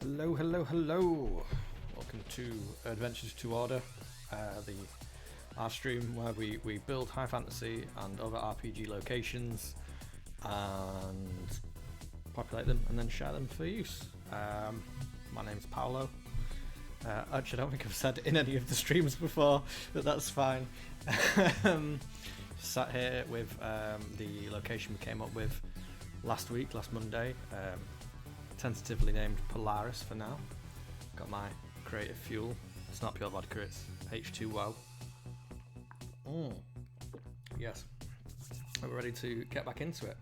Hello, hello, hello. Welcome to Adventures to Order, our stream where we build high fantasy and other RPG locations and populate them and then share them for use. My name's Paolo. Actually, I don't think I've said in any of the streams before, but that's fine. Sat here with the location we came up with last Monday. Tentatively named Polaris for now. Got my creative fuel. It's not pure vodka, it's H2O. Yes. We're ready to get back into it.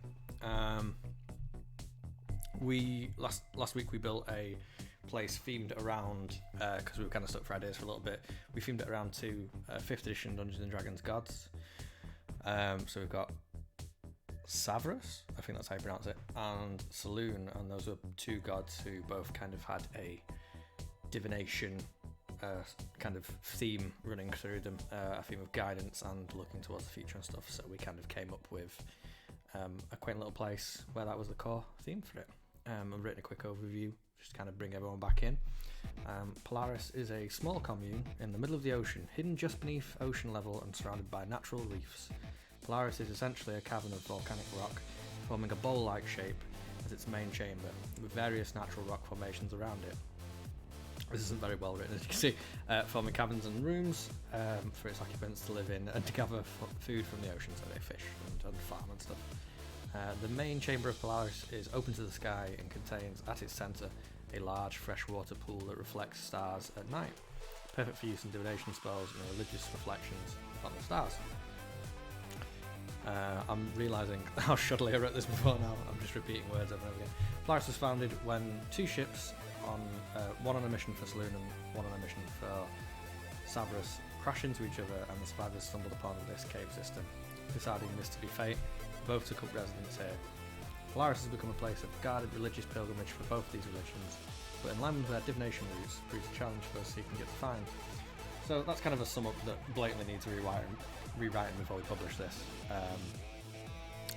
Last week we built a place themed around, because we were kind of stuck for ideas for a little bit, we themed it around two 5th edition Dungeons & Dragons gods. So we've got Savras, I think that's how you pronounce it, and Saloon, and those were two gods who both kind of had a divination kind of theme running through them, a theme of guidance and looking towards the future and stuff. So we kind of came up with a quaint little place where that was the core theme for it. I've written a quick overview just to kind of bring everyone back in. Polaris is a small commune in the middle of the ocean, hidden just beneath ocean level and surrounded by natural reefs. Polaris is essentially a cavern of volcanic rock, forming a bowl-like shape as its main chamber, with various natural rock formations around it. This isn't very well written, as you can see, forming caverns and rooms for its occupants to live in and to gather food from the ocean, so they fish and farm and stuff. The main chamber of Polaris is open to the sky and contains, at its centre, a large freshwater pool that reflects stars at night, perfect for use in divination spells and religious reflections on the stars. I'm realising how shoddily I wrote this before now, I'm just repeating words over and over again. Polaris was founded when two ships, one on a mission for Saloon and one on a mission for Savras, crashed into each other and the survivors stumbled upon this cave system. Deciding this to be fate, both took up residence here. Polaris has become a place of guarded religious pilgrimage for both these religions, but in line with their divination roots, proves a challenge for those seeking it to find. So that's kind of a sum up that blatantly needs rewriting before we publish this.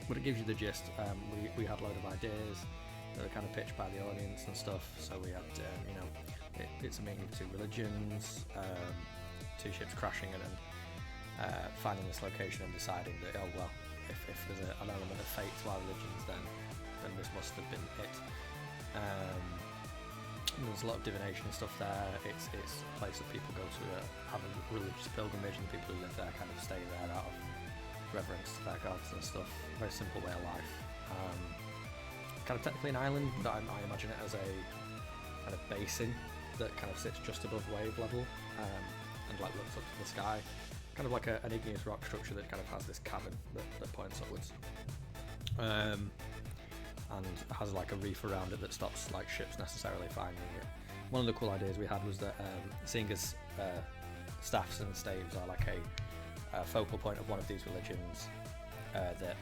But it gives you the gist. We had a load of ideas that were kind of pitched by the audience and stuff. So we had, it's a meeting of two religions, two ships crashing and then finding this location and deciding that, oh well, if there's an element of fate to our religions, then this must have been it. There's a lot of divination stuff there. It's a place that people go to have a religious pilgrimage, and the people who live there kind of stay there out of reverence to their gods and stuff. Very simple way of life. Kind of technically an island, but I imagine it as a kind of basin that kind of sits just above wave level and like looks up to the sky. Kind of like an igneous rock structure that kind of has this cavern that points upwards. And has like a reef around it that stops like ships necessarily finding it. One of the cool ideas we had was that seeing as staffs and staves are like a focal point of one of these religions, that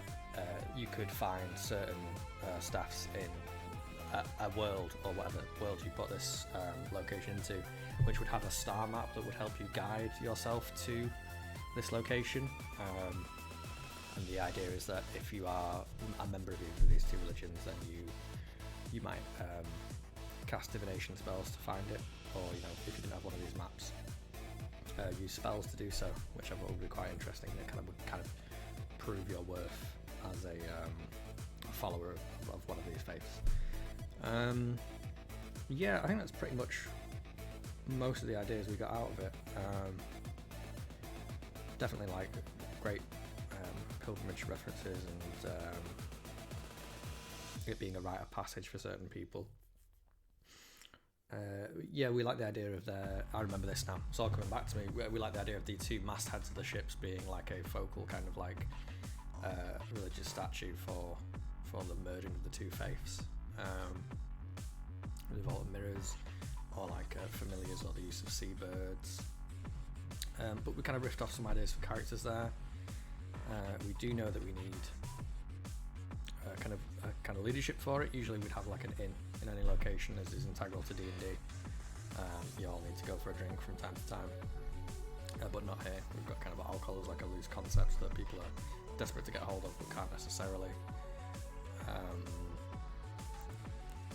you could find certain staffs in a world or whatever world you put this location into, which would have a star map that would help you guide yourself to this location. And the idea is that if you are a member of either of these two religions, then you might cast divination spells to find it, or if you didn't have one of these maps, use spells to do so, which I thought would be quite interesting. It would kind of prove your worth as a follower of one of these faiths. Yeah, I think that's pretty much most of the ideas we got out of it. Definitely like great pilgrimage references and it being a rite of passage for certain people. Yeah, we like the idea of I remember this now, it's all coming back to me. We like the idea of the two mastheads of the ships being like a focal kind of like religious statue for the merging of the two faiths. With all the mirrors or like familiars or the use of seabirds. But we kind of riffed off some ideas for characters there. We do know that we need kind of leadership for it. Usually we'd have like an inn in any location, as is integral to D&D. You all need to go for a drink from time to time, but not here. We've got kind of alcohol as like a loose concept that people are desperate to get a hold of but can't necessarily.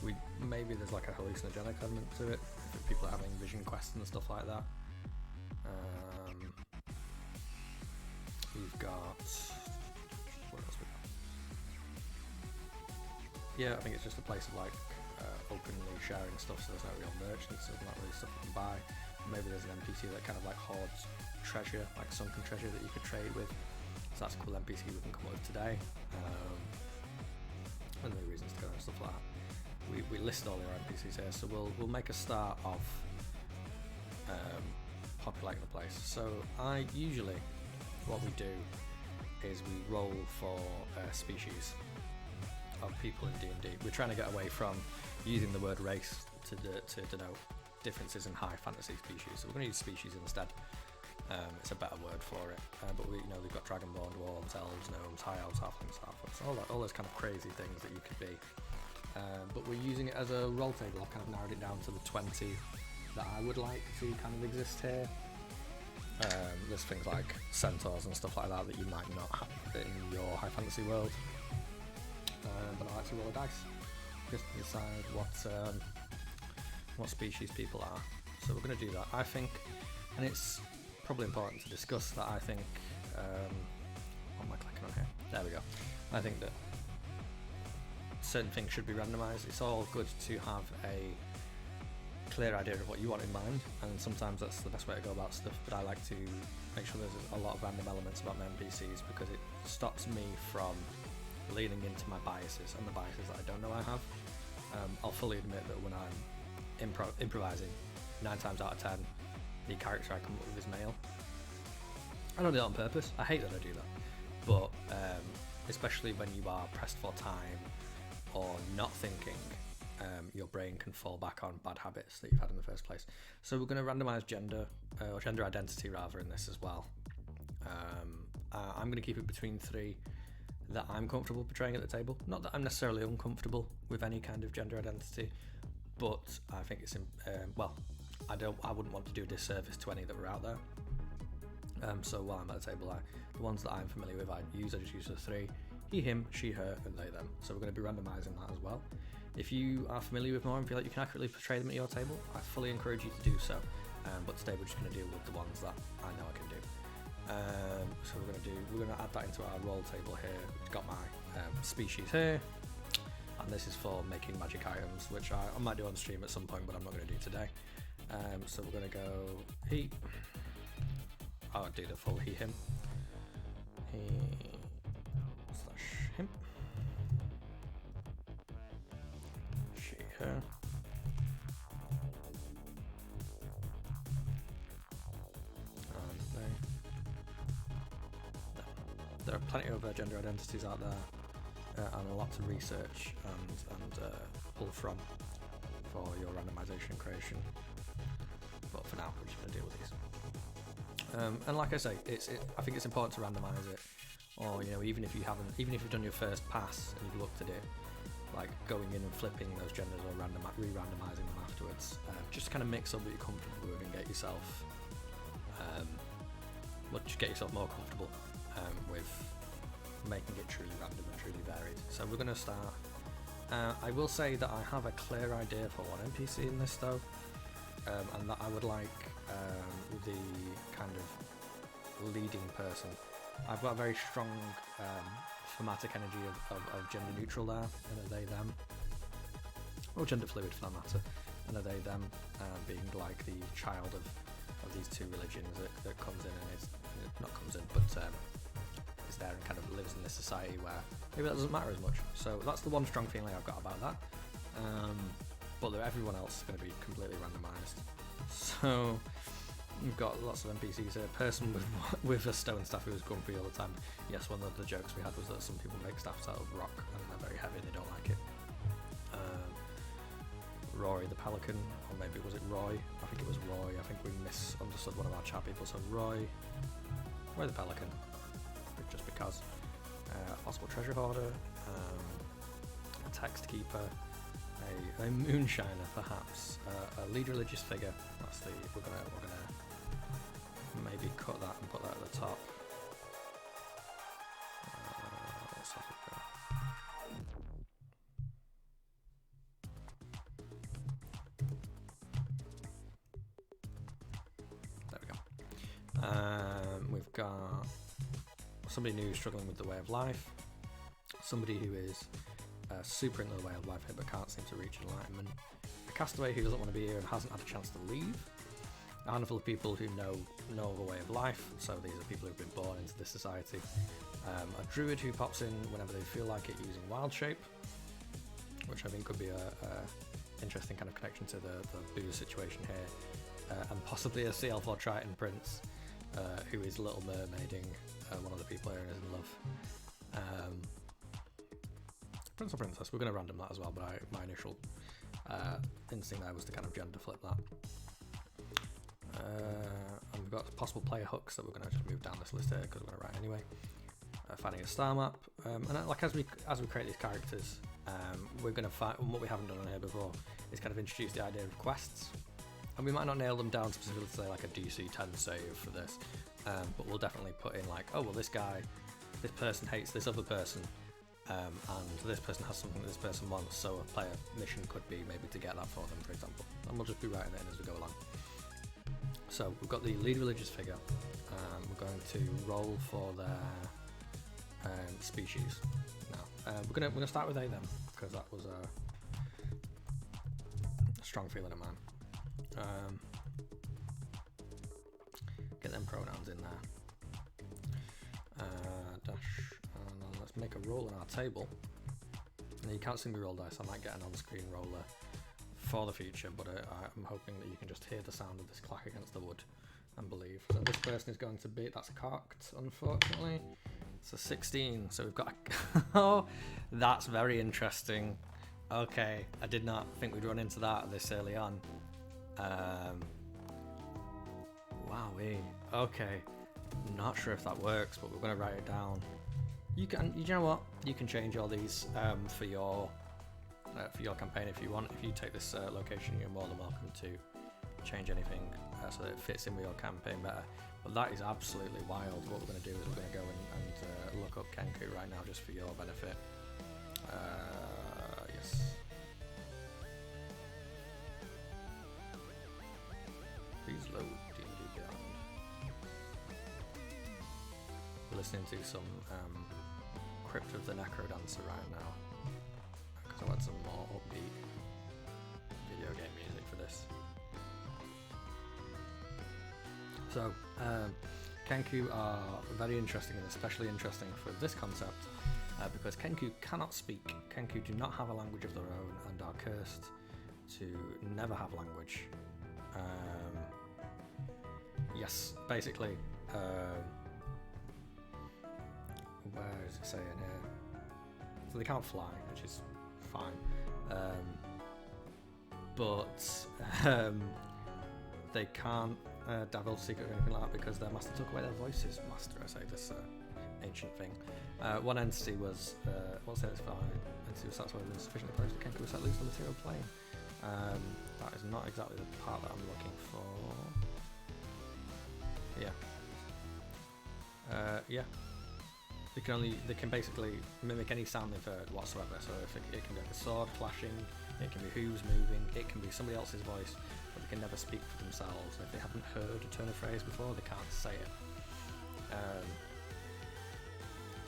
We maybe there's like a hallucinogenic element to it. If people are having vision quests and stuff like that. We've got, what else we got? Yeah, I think it's just a place of like openly sharing stuff, so there's no real merchants, so there's not really stuff you can buy. Maybe there's an NPC that kind of like hoards treasure, like sunken treasure that you could trade with. So that's a cool NPC we can come up with today. And the reasons to go and stuff like that. We list all our NPCs here, so we'll make a start of populating the place. So usually what we do is we roll for species of people in D&D. We're trying to get away from using the word race to denote differences in high fantasy species. So we're going to use species instead. It's a better word for it. But we've got dragonborn, dwarves, elves, gnomes, high elves, halflings, halflings, all those kind of crazy things that you could be. But we're using it as a roll table. I've kind of narrowed it down to the 20 that I would like to kind of exist here. There's things like centaurs and stuff like that that you might not have in your high fantasy world. But I like to roll a dice just to decide what species people are. So we're going to do that. I think, and it's probably important to discuss that. I think, what am I clicking on here? There we go. I think that certain things should be randomized. It's all good to have a clear idea of what you want in mind, and sometimes that's the best way to go about stuff, but I like to make sure there's a lot of random elements about my NPCs because it stops me from leaning into my biases and the biases that I don't know I have. I'll fully admit that when I'm improvising, 9 times out of 10 the character I come up with is male. I don't do that on purpose. I hate that I do that, but especially when you are pressed for time or not thinking, your brain can fall back on bad habits that you've had in the first place. So we're going to randomize gender, or gender identity rather, in this as well. I'm going to keep it between 3 that I'm comfortable portraying at the table. Not that I'm necessarily uncomfortable with any kind of gender identity, but I think it's I wouldn't want to do a disservice to any that were out there. So while I'm at the table, the ones that I'm familiar with, I just use the 3: he, him, she, her, and they, them. So we're going to be randomizing that as well. If you are familiar with more and feel like you can accurately portray them at your table, I fully encourage you to do so. But today we're just going to deal with the ones that I know I can do. So we're going to add that into our roll table here. We've got my species here, and this is for making magic items, which I might do on stream at some point, but I'm not going to do today. So we're going to go he. I'll do the full he, him. He / him. She, her. And they. There are plenty of gender identities out there, and a lot to research and pull from for your randomization creation. But for now, we're just going to deal with these. And like I say, I think it's important to randomize it, or even if you've done your first pass and you've looked at it, like going in and flipping those genders or re-randomizing them afterwards, just kind of mix up what you're comfortable with and get yourself, more comfortable with making it truly random and truly varied. So we're going to start. I will say that I have a clear idea for one NPC in this though. And that I would like the kind of leading person. I've got a very strong thematic energy of gender neutral there, and a they them, or gender fluid for that matter, and a they them being like the child of these two religions that comes in and is there and kind of lives in this society where maybe that doesn't matter as much. So that's the one strong feeling I've got about that. But everyone else is going to be completely randomized. So we've got lots of NPCs here. A person with a stone staff who was grumpy all the time. Yes, one of the jokes we had was that some people make staffs out of rock and they're very heavy, they don't like it. Rory the Pelican, or maybe was it Roy? I think it was Roy. I think we misunderstood one of our chat people. So Roy the Pelican, just because. Possible treasure hoarder, a text keeper, a moonshiner perhaps, a lead religious figure. That's we're gonna maybe cut that and put that at the top. Let's have a go. We've got somebody new struggling with the way of life, somebody who is super into the way of life here but can't seem to reach enlightenment, a castaway who doesn't want to be here and hasn't had a chance to leave, a handful of people who know of a way of life, so these are people who've been born into this society, a druid who pops in whenever they feel like it using wild shape, which I think could be a interesting kind of connection to the booze situation here, and possibly a CL4 Triton prince who is Little Mermaiding one of the people here and is in love. Prince or princess, we're going to random that as well, but my initial instinct there was to kind of gender flip that. And we've got possible player hooks that we're going to just move down this list here because we're going to write anyway. Finding a star map, and like as we create these characters, we're going to find what we haven't done on here before is kind of introduce the idea of quests, and we might not nail them down specifically to say like a DC 10 save for this, but we'll definitely put in like, oh well, this person hates this other person, and this person has something that this person wants, so a player mission could be maybe to get that for them, for example, and we'll just be writing it in as we go along. So we've got the lead religious figure, we're going to roll for their species now. We're gonna start with A then, because that was a strong feeling of mine. Get them pronouns in there. Dash, and then let's make a roll on our table. Now you can't see me roll dice, I might get an on-screen roller for the future, but I'm hoping that you can just hear the sound of this clack against the wood and believe. So this person is going to be, that's cocked, unfortunately. It's a 16, so we've got a oh, that's very interesting. Okay, I did not think we'd run into that this early on. Wowee. Okay, not sure if that works, but we're going to write it down. You know what? You can change all these for your campaign if you want. If you take this location, you're more than welcome to change anything so that it fits in with your campaign better. But that is absolutely wild. What we're going to do is we're going to go and look up Kenku right now just for your benefit. Yes. Please load D&D Beyond. We're listening to some Crypt of the Necrodancer right now, because I want some more upbeat video game music for this. So, Kenku are very interesting, and especially interesting for this concept, because Kenku cannot speak. Kenku do not have a language of their own and are cursed to never have language. Yes, basically, where is it saying here? So they can't fly, which is fine, but they can't divulge secret or anything like that because their master took away their voices. Master, I say, this ancient thing. One entity was, what's it? Entity was satisfied with sufficiently close to Kenku was set loose on the material plane. That is not exactly the part that I'm looking for. Yeah. Yeah. They can basically mimic any sound they've heard whatsoever. So if it can be like a sword clashing, it can be hooves moving, it can be somebody else's voice, but they can never speak for themselves. If they haven't heard a turn of phrase before, they can't say it.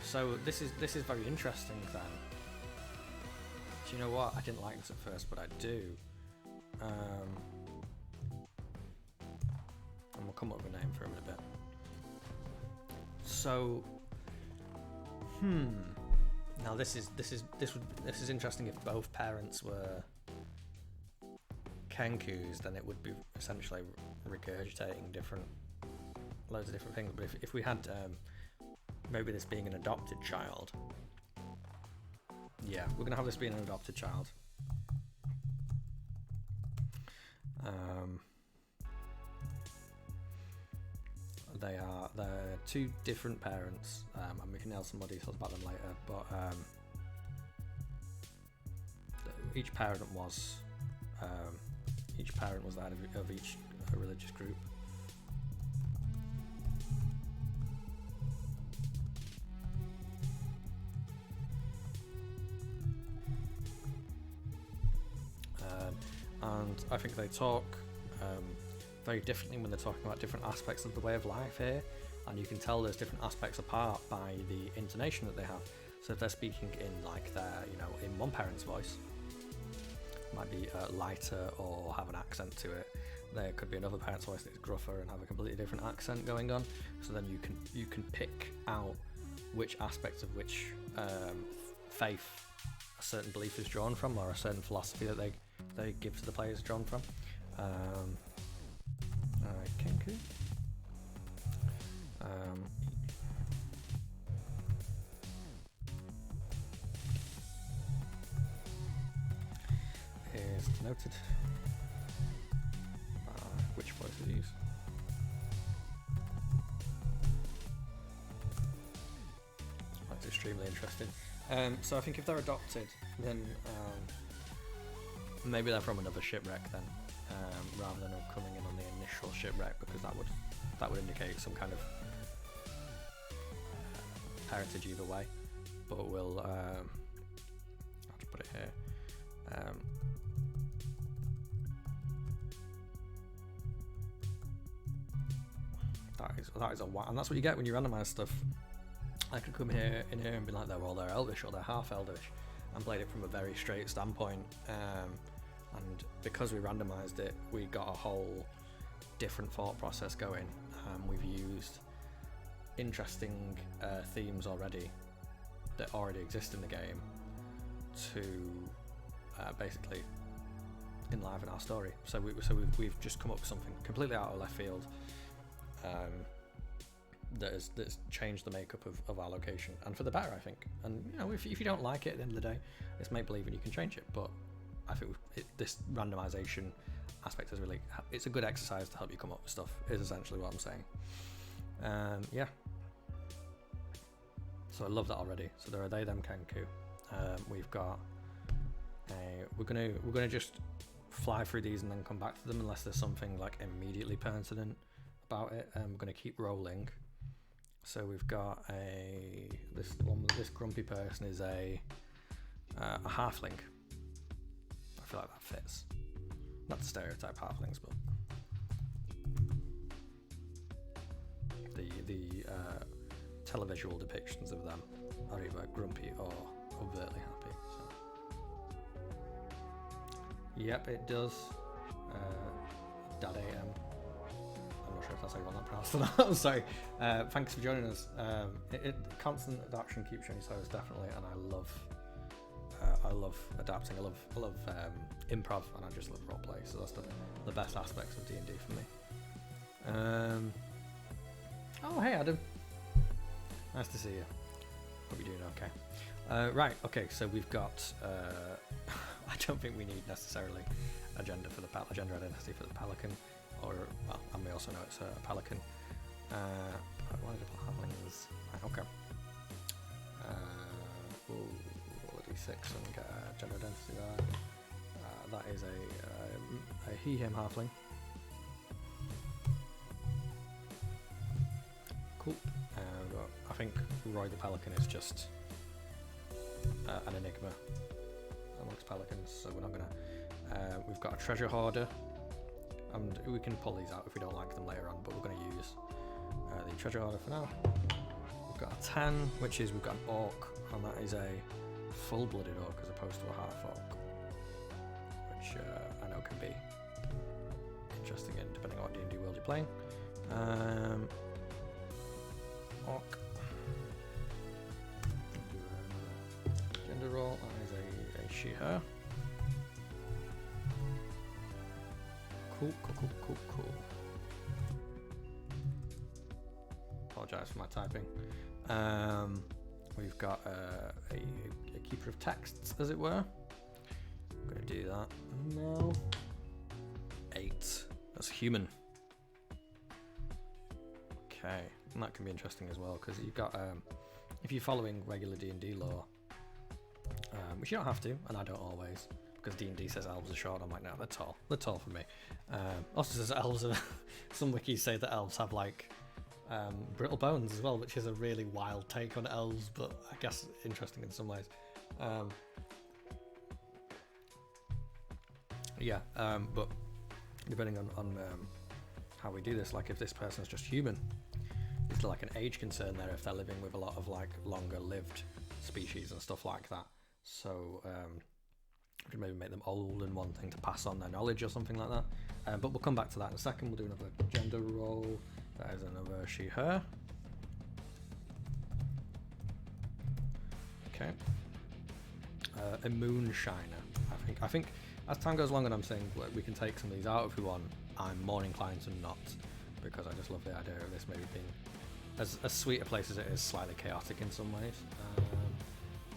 So this is very interesting then. Do you know what? I didn't like this at first, but I do. And we'll come up with a name for him in a bit. So, now this is interesting. If both parents were Kenkus, then it would be essentially regurgitating loads of different things. But if we had maybe this being an adopted child, yeah, we're gonna have this being an adopted child. They're two different parents, and we can nail some more details about them later. But each parent was the head of each religious group. And I think they talk very differently when they're talking about different aspects of the way of life here, and you can tell there's different aspects apart by the intonation that they have. So if they're speaking in like their, you know, in one parent's voice, it might be lighter or have an accent to it. There could be another parent's voice that's gruffer and have a completely different accent going on. So then you can pick out which aspects of which faith a certain belief is drawn from, or a certain philosophy that they give to the players is drawn from. Kenku. Is denoted by which voice is used. That's extremely interesting. So I think if they're adopted, then maybe they're from another shipwreck then, rather than coming in on the initial shipwreck, because that would indicate some kind of heritage either way. But we'll I'll just put it here. That is a wow, and that's what you get when you randomize stuff. I could come here and be like, they're elvish or they're half elvish, and played it from a very straight standpoint. And because we randomized it, we got a whole different thought process going. We've used interesting themes already that already exist in the game to basically enliven our story. So we've just come up with something completely out of left field. That's changed the makeup of our location, and for the better, I think. And you know, if you don't like it at the end of the day, it's make believe and you can change it. But I think this randomization aspect is really, it's a good exercise to help you come up with stuff, is essentially what I'm saying. Yeah. So I love that already. So there are they, them, Kenku. We've got we're gonna just fly through these and then come back to them unless there's something like immediately pertinent about it. We're going to keep rolling. So we've got this grumpy person is a halfling. I feel like that fits. Not the stereotype halflings, but the televisual depictions of them are either grumpy or overtly happy. So. Yep, it does. Dad AM. I'm not sure if that's how you want that pronounced or not. I'm sorry. Thanks for joining us. Constant adaptation keeps you on your toes, definitely, and I love adapting. I love improv, and I just love roleplay. So that's the best aspects of D&D for me. Oh, hey Adam. Nice to see you. Hope you're doing okay. Right. Okay. So we've got. I don't think we need necessarily agenda identity for the pelican. Or, well, and we also know it's a pelican. Why did I put halflings? Right, okay. Roll a d6 and get a gender identity there. That is a he, him halfling. Cool. I think Roy the Pelican is just an enigma amongst pelicans, so we're not gonna. We've got a treasure hoarder. And we can pull these out if we don't like them later on, but we're going to use the treasure hoarder for now. We've got a 10, which is we've got an orc, and that is a full-blooded orc as opposed to a half-orc, which I know can be interesting in depending on what D&D world you're playing. Orc. Gender roll, that is a she/her. Cool. Apologise for my typing. We've got a keeper of texts, as it were. I'm going to do that. No. 8. That's human. Okay, and that can be interesting as well, because you've got if you're following regular D&D lore, which you don't have to, and I don't always. Because D&D says elves are short, I'm like, no, they're tall for me. Also says elves are, some wikis say that elves have like brittle bones as well, which is a really wild take on elves, but I guess interesting in some ways. But depending on how we do this. Like if this person's just human, is there like an age concern there if they're living with a lot of like longer lived species and stuff like that? So we could maybe make them old and wanting to pass on their knowledge or something like that. But we'll come back to that in a second. We'll do another gender role. That is another she, her. Okay. A moonshiner. I think as time goes along and I'm saying we can take some of these out if we want, I'm more inclined to not, because I just love the idea of this maybe being as sweet a place as it is, slightly chaotic in some ways.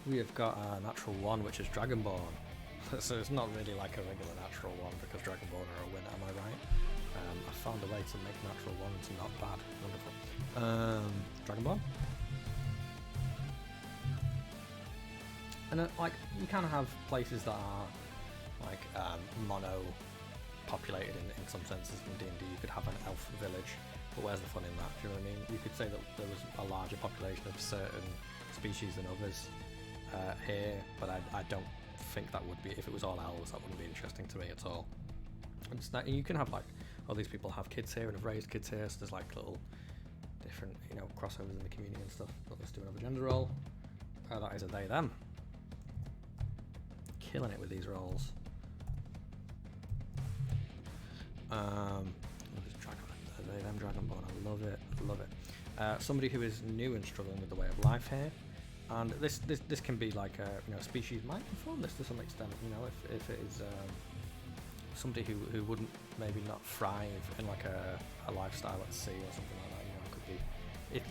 We have got a natural one, which is Dragonborn. So it's not really like a regular natural one, because Dragonborn are a winner, am I right? I found a way to make natural ones not bad. Wonderful. Dragonborn. And like you can have places that are like mono populated in some senses. In D&D you could have an elf village, but where's the fun in that? Do you know what I mean? You could say that there was a larger population of certain species than others here, but I don't think that would be, if it was all elves, that wouldn't be interesting to me at all. And you can have like, all these people have kids here and have raised kids here, so there's like little different, you know, crossovers in the community and stuff. But let's do another gender role. That is a they them. Killing it with these roles. They them Dragonborn. I love it. Love it. Somebody who is new and struggling with the way of life here. And this can be like a, you know, species might inform this to some extent. You know, if it is somebody who wouldn't maybe not thrive in like a lifestyle at sea or something like that. You know, it could be,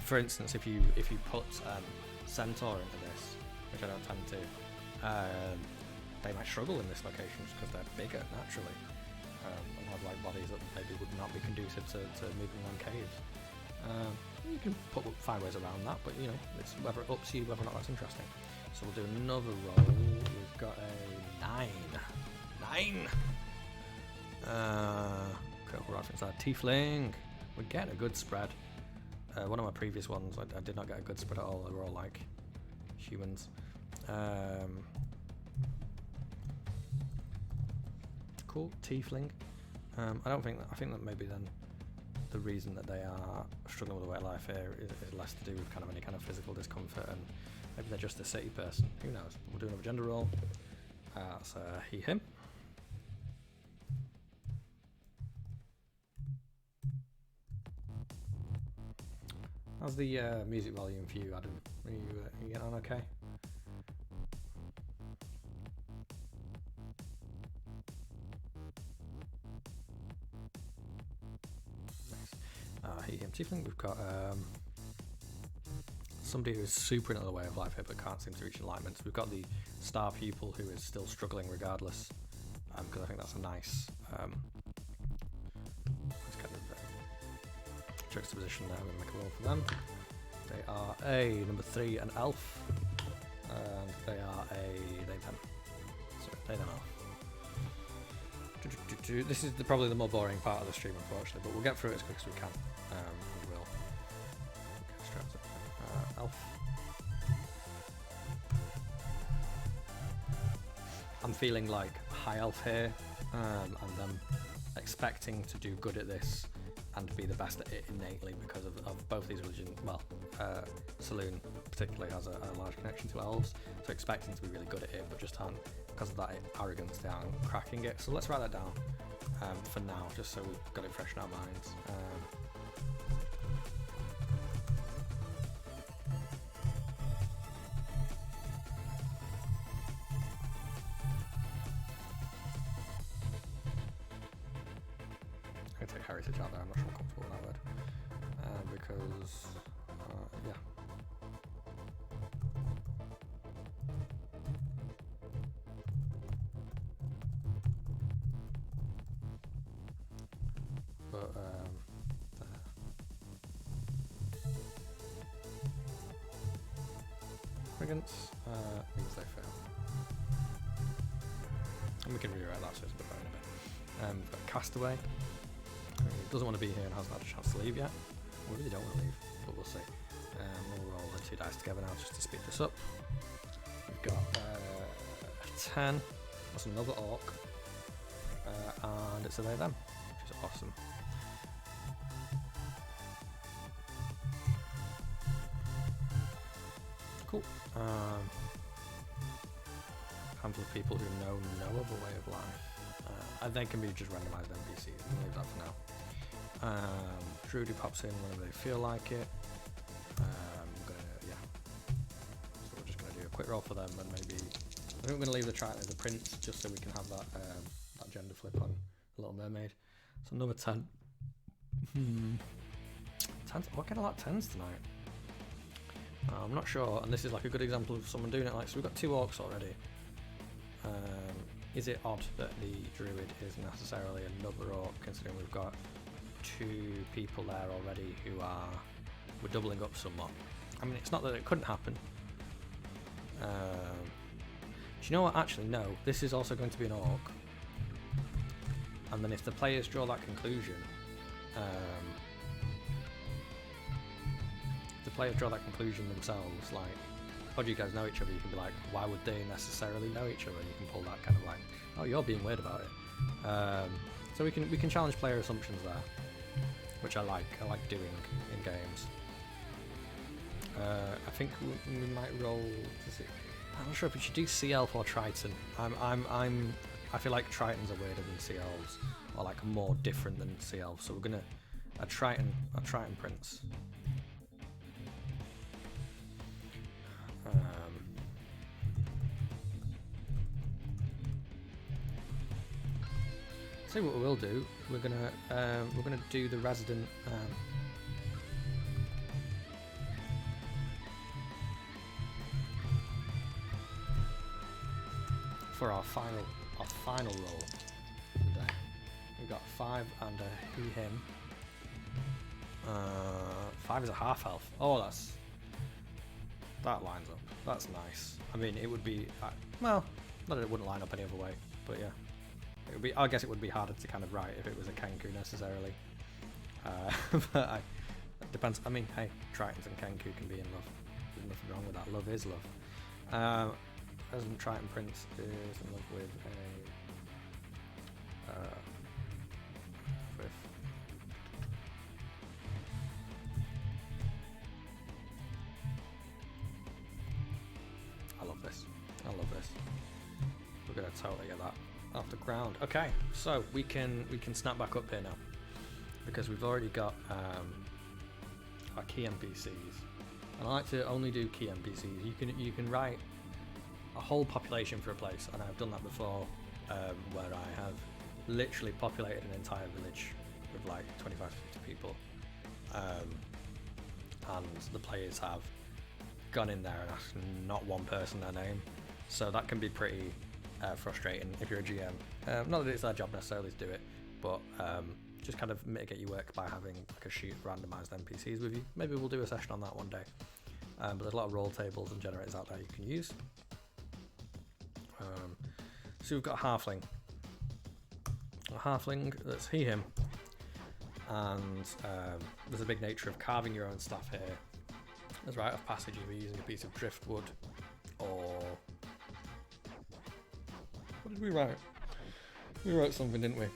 for instance, if you put centaur into this, which I don't tend to, they might struggle in this location just because they're bigger naturally, and have like bodies that maybe would not be conducive to moving around caves. You can find ways around that, but you know, it's whether it ups you, whether or not that's interesting. So we'll do another roll. We've got a 9. Critical reference there. Tiefling. We're getting a good spread. One of my previous ones, I did not get a good spread at all. They were all like humans. Cool. Tiefling. I think that maybe then the reason that they are struggling with the way of life here is less to do with kind of any kind of physical discomfort, and maybe they're just a city person. Who knows? We'll do another gender role. That's he, him. How's the music volume for you, Adam? Are you getting on okay? He, him, tiefling. We've got somebody who is super into the way of life here but can't seem to reach alignment. So we've got the star pupil who is still struggling regardless, because I think that's a nice kind of juxtaposition there. I'm going to make a roll for them. They are a number 3, an elf, and they are a they them. So they them elf. This is probably the more boring part of the stream, unfortunately, but we'll get through it as quick as we can. We will. Okay, straight up. Elf. I'm feeling like high elf here, and I'm expecting to do good at this and be the best at it innately because of both these religions. Well, Saloon particularly has a large connection to elves, so expecting to be really good at it, but just aren't, because of that arrogance, they aren't cracking it. So let's write that down for now, just so we've got it fresh in our minds. I'm going to take heritage out there, I'm not sure I'm comfortable with that word, because, yeah. But arrogance means they fail, and we can rewrite that so it's a bit better in a bit. We've got castaway. He doesn't want to be here and hasn't had a chance to leave yet. We really don't want to leave, but we'll see. We'll roll the 2 dice together now just to speed this up. We've got a 10. That's another orc, and it's a they them, which is awesome. Handful of people who know no other way of life. And they can be just randomised NPCs. We'll leave that for now. Druid who pops in whenever they feel like it. So we're just gonna do a quick roll for them, and maybe I think we're gonna leave the Triton as a prince just so we can have that that gender flip on Little Mermaid. So number 10. 10s. We're getting a lot of 10s tonight. I'm not sure, and this is like a good example of someone doing it. Like, so we've got 2 orcs already. Is it odd that the druid is necessarily another orc, considering we've got 2 people there already who we're doubling up somewhat? I mean, it's not that it couldn't happen. Do you know what? Actually, no. This is also going to be an orc. And then if the players draw that conclusion, themselves, like, how do you guys know each other? You can be like, why would they necessarily know each other? You can pull that kind of like, oh, you're being weird about it. So we can challenge player assumptions there, which I like doing in games. I think we might roll. I'm not sure if we should do Sea Elf or Triton. I feel like Tritons are weirder than Sea Elves, or like more different than Sea Elves. So we're gonna a Triton Prince. See what we will do. We're gonna do the resident. For our final roll today. We've got 5 and a he/him. 5 is a half elf. Oh, that lines up. That's nice. I mean, it would be well, not that it wouldn't line up any other way, but yeah. It would be, I guess it would be harder to kind of write if it was a Kenku necessarily. But it depends. I mean, hey, Tritons and Kenku can be in love. There's nothing wrong with that. Love is love. Resident Triton Prince is in love with I love this. We're gonna totally get that off the ground. Okay, so we can snap back up here now because we've already got our key NPCs, and I like to only do key NPCs. You can write a whole population for a place, and I've done that before, where I have literally populated an entire village with like 25 to 50 people, and the players have gone in there and asked not one person their name, so that can be pretty frustrating if you're a GM. Not that it's their job necessarily to do it, but just kind of mitigate your work by having like a sheet of randomized NPCs with you. Maybe we'll do a session on that one day, but there's a lot of roll tables and generators out there you can use. So we've got a halfling that's he/him, and there's a big nature of carving your own stuff here. There's rite of passage either using a piece of driftwood or what did we write? We wrote something, didn't we?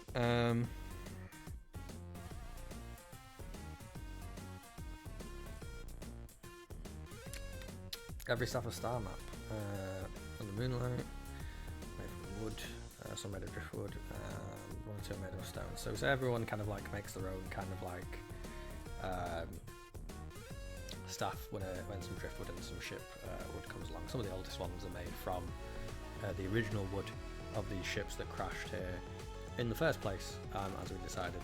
Every staff a star map on the moonlight. Made from wood, some made of driftwood, 1 or 2 made of stone. So everyone kind of like makes their own kind of like staff when some driftwood and some ship wood comes along. Some of the oldest ones are made from the original wood of these ships that crashed here in the first place, as we decided.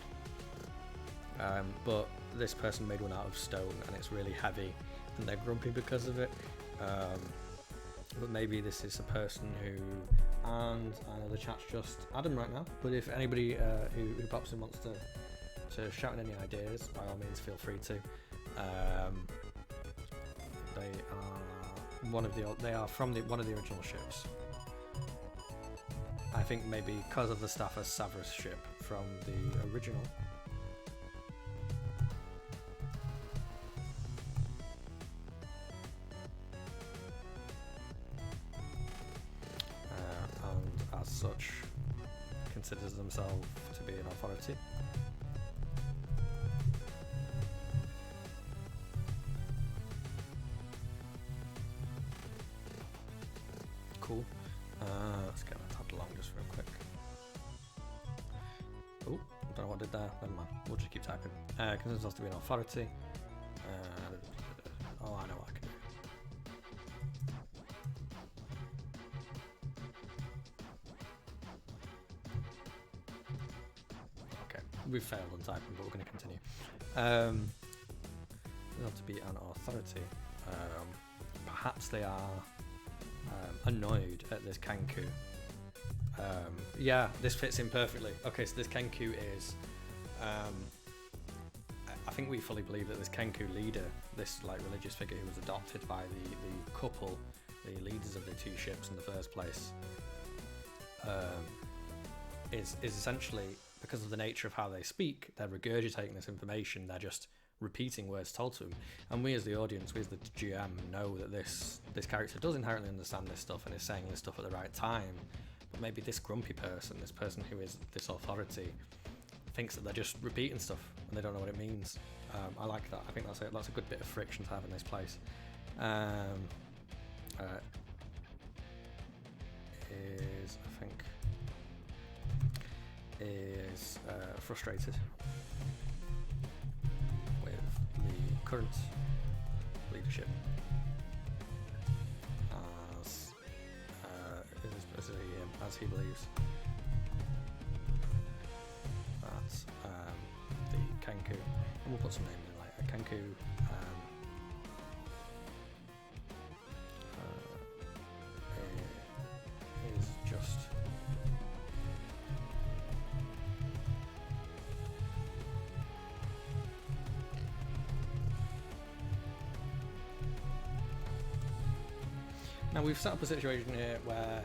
But this person made one out of stone, and it's really heavy, and they're grumpy because of it. But maybe this is a person who, and I know the chat's just Adam right now, but if anybody who pops in wants to shout in any ideas, by all means feel free to. They are from one of the original ships. I think maybe because of the staff as Savra's ship from the original. And as such considers themselves to be an authority. Oh, I don't know what I did there. Never mind. We'll just keep typing. Considers us to be an authority. Oh, I know what I can do. Okay, we've failed on typing, but we're going to continue. They ought to be an authority. Perhaps they are annoyed at this Kenku. Yeah, this fits in perfectly. Okay, so this Kenku is... I think we fully believe that this Kenku leader, this like religious figure who was adopted by the couple, the leaders of the two ships in the first place, is essentially, because of the nature of how they speak, they're regurgitating this information, they're just repeating words told to them. And we as the audience, we as the GM, know that this character does inherently understand this stuff and is saying this stuff at the right time, but maybe this grumpy person, this person who is this authority, thinks that they're just repeating stuff and they don't know what it means. I like that. I think that's a good bit of friction to have in this place. Is frustrated with the current leadership as he believes that the Kenku, and we'll put some name in later, Kenku is just now we've set up a situation here where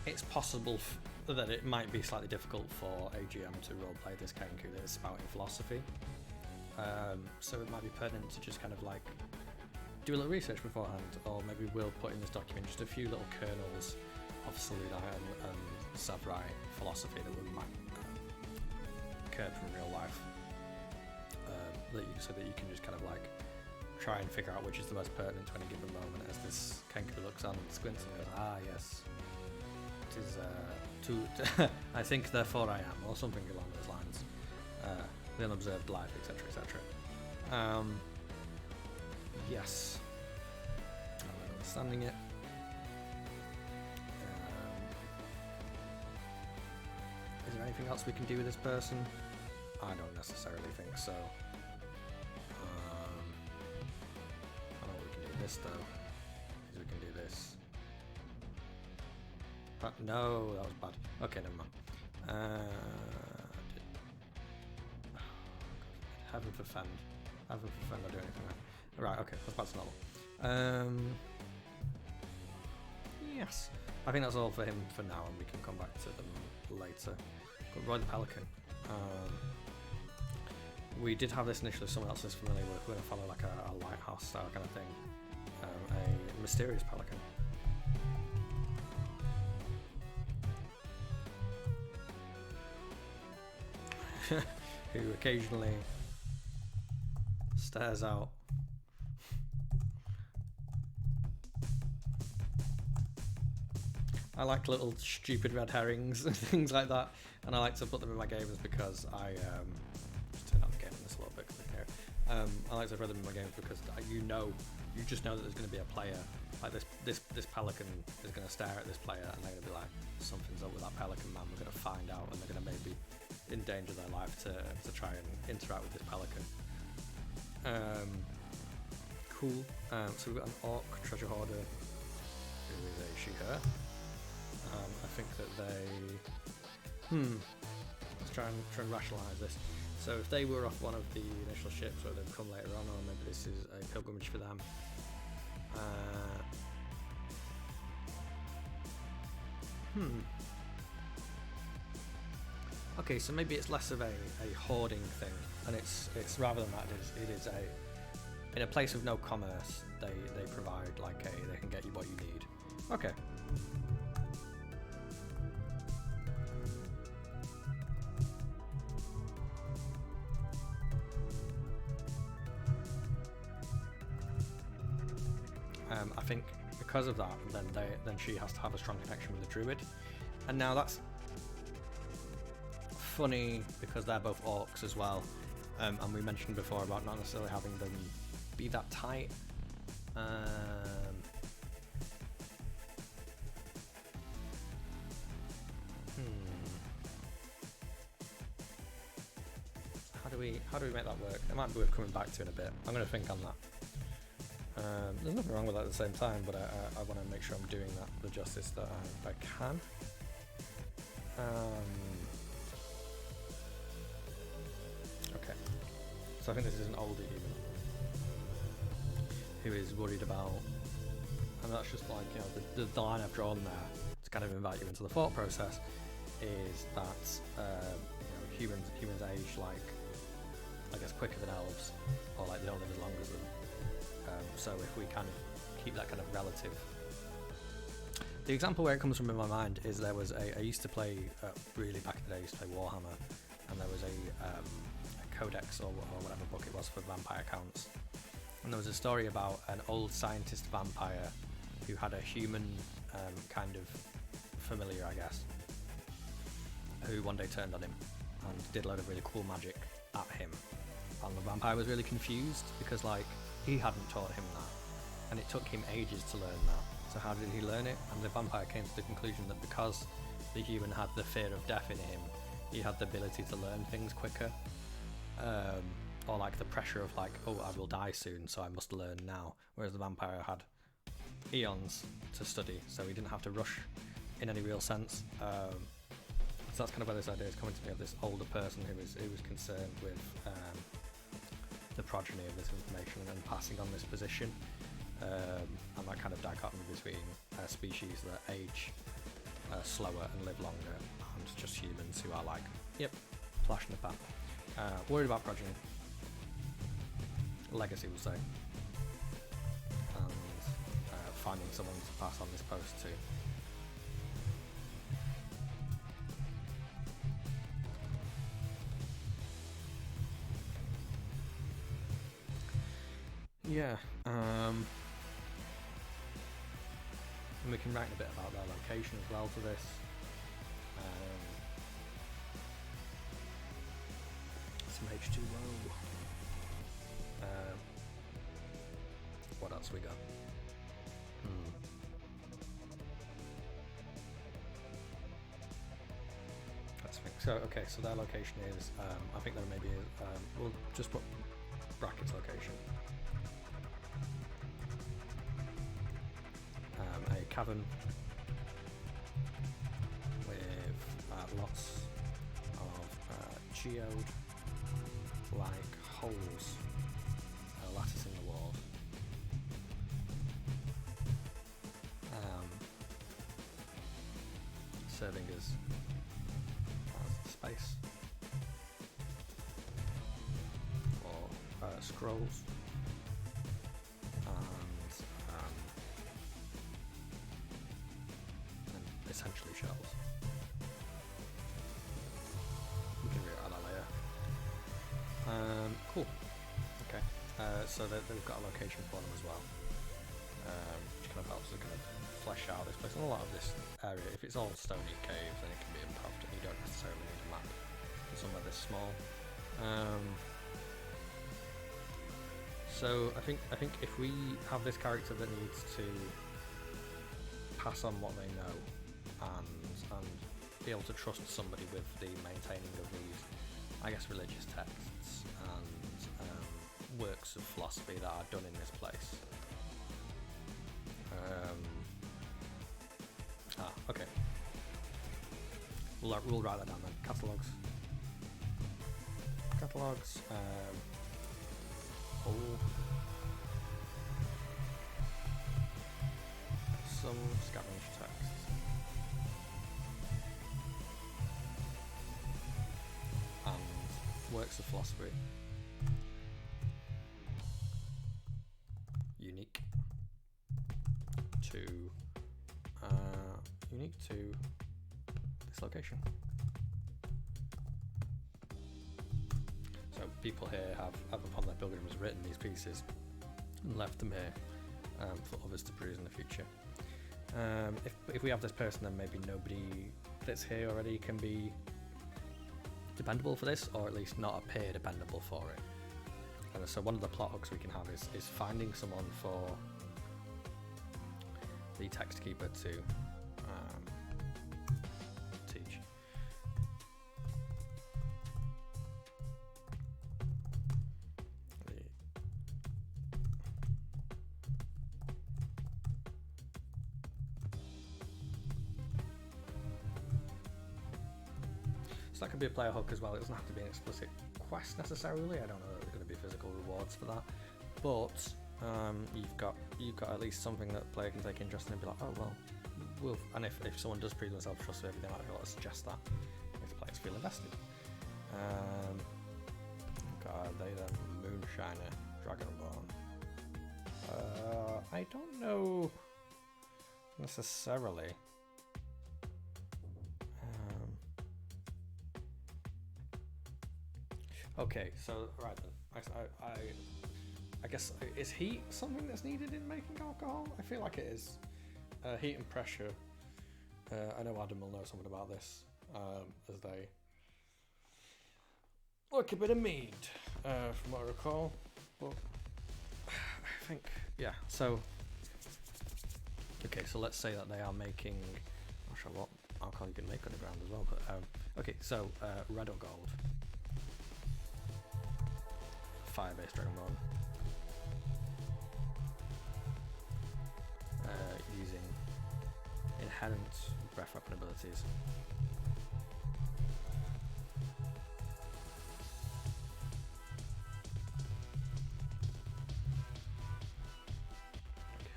it's possible that it might be slightly difficult for a GM to roleplay this Kenku that is spouting philosophy. So it might be pertinent to just kind of like do a little research beforehand, or maybe we'll put in this document just a few little kernels of Saludite and Savrai philosophy that we might occur from real life, so that you can just kind of like try and figure out which is the most pertinent to any given moment as this Kenku looks on and squints and goes, ah yes, it is I think therefore I am, or something along those lines. The unobserved life, etc, etc. Yes, I'm not understanding it. Is there anything else we can do with this person? I don't necessarily think so. I know we can do this though. Is we can do this. But no, that was bad. Okay, never mind. Heaven forfend. Heaven forfend, I'll do anything right. Right, okay, that's back to normal. Yes. I think that's all for him for now, and we can come back to them later. Got Roy the Pelican. We did have this initially, someone else is familiar with. We're going to follow like a lighthouse style kind of thing. A mysterious pelican. Who occasionally stares out. I like little stupid red herrings and things like that, and I like to put them in my games because I just turn on the game in this a little bit here. I like to throw them in my games because you just know that there's going to be a player like this pelican is going to stare at this player, and they're going to be like, something's up with that pelican, man. We're going to find out, and they're going to maybe endanger their life to try and interact with this pelican. Cool. So we've got an orc treasure hoarder who is a she/her. I think that they let's try and rationalize this. So if they were off one of the initial ships, or they've come later on, or maybe this is a pilgrimage for them. Okay, so maybe it's less of a hoarding thing, and it's rather than that, it is in a place of no commerce. They provide they can get you what you need. Okay. I think because of that, then she has to have a strong connection with the druid, and now that's funny because they're both orcs as well, and we mentioned before about not necessarily having them be that tight. How do we make that work? It might be worth coming back to in a bit. I'm going to think on that. There's nothing wrong with that at the same time, but I want to make sure I'm doing that the justice that I can. Okay, so I think this is an older human who is worried about, and that's just like, you know, the line I've drawn there to kind of invite you into the thought process is that you know, humans age like, I guess, quicker than elves, or like they don't live as long as them. So if we kind of keep that kind of relative. The example where it comes from in my mind is I used to play, really back in the day, I used to play Warhammer, and there was a codex or whatever book it was for vampire counts. And there was a story about an old scientist vampire who had a human kind of familiar, I guess, who one day turned on him and did a load of really cool magic at him. And the vampire was really confused because, like, he hadn't taught him that, and it took him ages to learn that. So how did he learn it? And the vampire came to the conclusion that because the human had the fear of death in him, he had the ability to learn things quicker. Or like the pressure of like, oh, I will die soon, so I must learn now. Whereas the vampire had eons to study, so he didn't have to rush in any real sense. So that's kind of where this idea is coming to me, of this older person who was concerned with the progeny of this information and passing on this position, and that kind of dichotomy between species that age slower and live longer, and just humans who are like, yep, flash in the pan. Worried about progeny, legacy, we'll say, and finding someone to pass on this post to. Yeah, and we can write a bit about their location as well to this. Some H2O. What else we got? Let's think. So, okay, so their location is, I think there may be, we'll just put brackets location. A cavern with lots of geode like holes, lattice in the walls, serving as space for scrolls and essentially shells. We can rewrite that later. Cool. Okay. So they've got a location for them as well, which kind of helps to kind of flesh out this place. And a lot of this area, if it's all stony caves, then it can be improved, and you don't necessarily need a map for somewhere this small. So I think if we have this character that needs to pass on what they know and be able to trust somebody with the maintaining of these, I guess, religious texts and works of philosophy that are done in this place. Okay. We'll write that down then. Catalogues. Some scavenge texts. And works of philosophy. Unique to this location. So people here have upon their pilgrims written these pieces and left them here for others to peruse in the future. If we have this person, then maybe nobody that's here already can be dependable for this, or at least not appear dependable for it. And so one of the plot hooks we can have is finding someone for the text keeper to teach. So that could be a player hook as well. It doesn't have to be an explicit quest necessarily. I don't know that there's going to be physical rewards for that, but you've got at least something that player can take interest in and be like, oh well, and if someone does prove themselves trustworthy, they might be able to suggest that if the players feel invested. Are they then Moonshiner, Dragonborn? I don't know necessarily. Okay, so right then, I guess, is heat something that's needed in making alcohol? I feel like it is. Heat and pressure. I know Adam will know something about this, as they like a bit of mead, from what I recall. But I think, yeah. So, okay, so let's say that they are making. I'm not sure what alcohol you can make underground as well, but okay, so red or gold. Fire-based Dragonborn. Using inherent breath weapon abilities.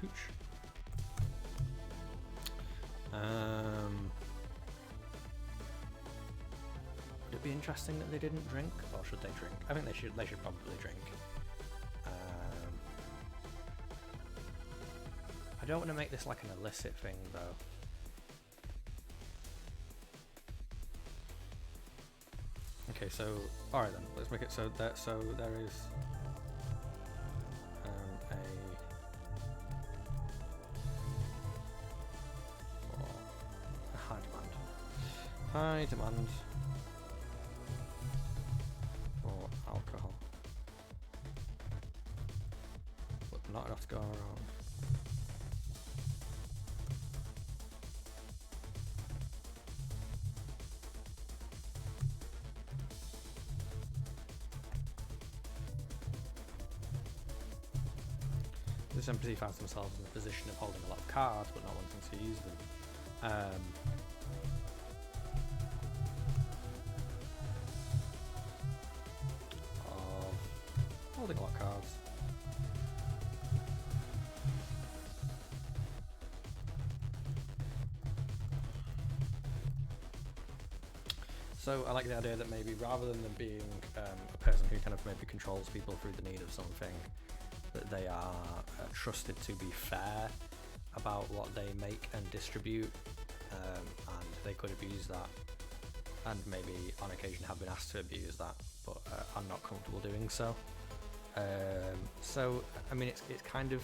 Hooch. Would it be interesting that they didn't drink, or should they drink? I think they should. They should probably drink. I don't want to make this like an illicit thing, though. Okay, so all right then. Let's make it so that there is a high demand. High demand for alcohol, but not enough to go around. This NPC finds themselves in the position of holding a lot of cards but not wanting to use them. Holding a lot of cards. So I like the idea that maybe rather than them being a person who kind of maybe controls people through the need of something, that they are trusted to be fair about what they make and distribute, and they could abuse that, and maybe on occasion have been asked to abuse that, but are not comfortable doing so. So I mean, it's kind of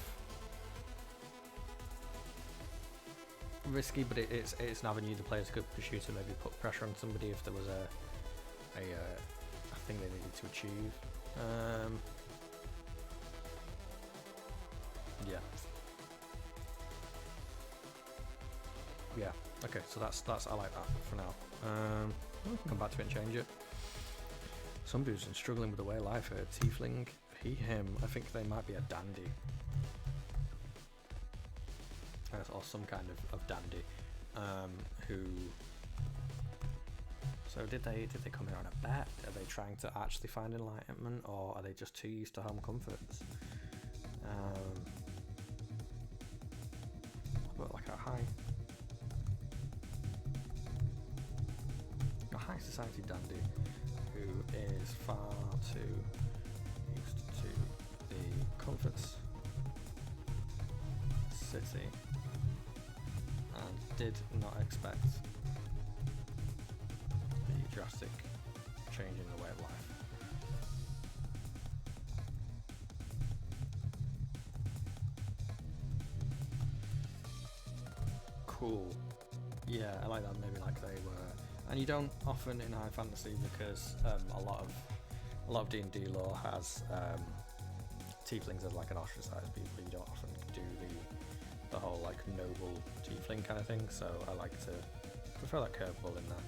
risky, but it's an avenue the players could pursue to maybe put pressure on somebody if there was a thing they needed to achieve. Yeah. Okay, so that's I like that for now. We can come back to it and change it. Somebody who's been struggling with the way of life, a tiefling, he, him. I think they might be a dandy, or some kind of dandy. Who? So did they come here on a bet? Are they trying to actually find enlightenment, or are they just too used to home comforts? But like a high society dandy who is far too used to the comforts city and did not expect the drastic change in the way of life. Cool. Yeah, I like that. Maybe like they were. And you don't often in high fantasy, because a lot of D&D lore has tieflings as like an ostracized people. You don't often do the whole like noble tiefling kind of thing. So I like to prefer that curveball in there.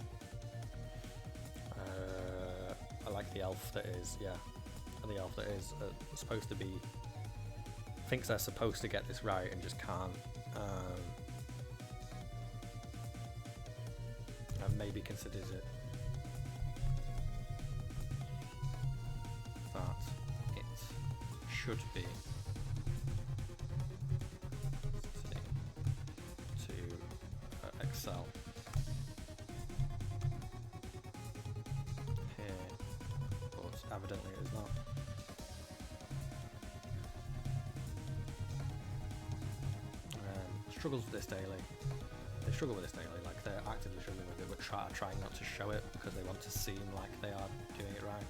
I like the elf that is supposed to be, thinks they're supposed to get this right and just can't. And maybe considers it that it should be to excel here, but evidently it is not. Struggles with this daily. They struggle with this daily, like they're actively struggling with it, but trying not to show it because they want to seem like they are doing it right.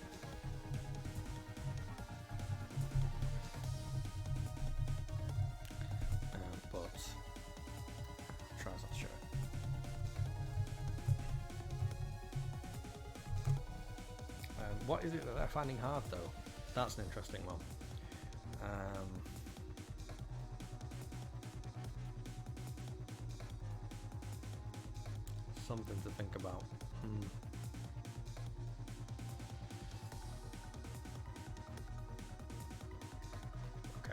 But tries not to show it. What is it that they're finding hard though? That's an interesting one. Something to think about. Okay,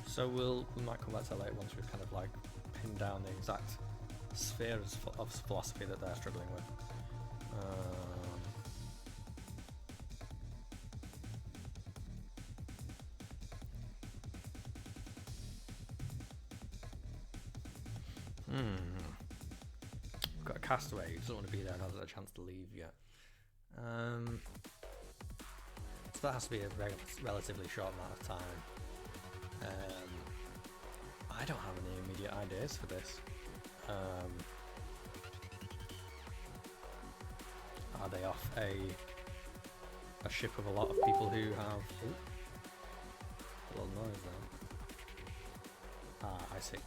so we might come back to that later once we've kind of like pinned down the exact spheres of philosophy that they're struggling with. Got a castaway who doesn't want to be there and hasn't had a chance to leave yet. So that has to be a relatively short amount of time. I don't have any immediate ideas for this. Are they off a ship of a lot of people who have... Ooh, a little noise there. I see.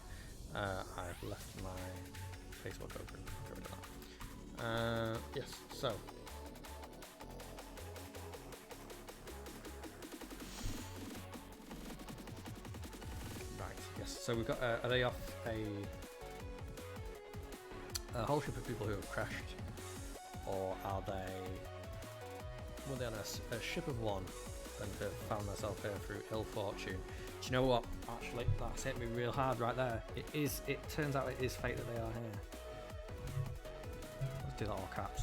I've left my Facebook open. Yes, so right, yes, so we've got are they off a whole ship of people who have crashed, or are were they on a ship of one and have found themselves here through ill fortune? Do you know what, actually that's hit me real hard right there. It turns out it is fate that they are here. Do that all caps.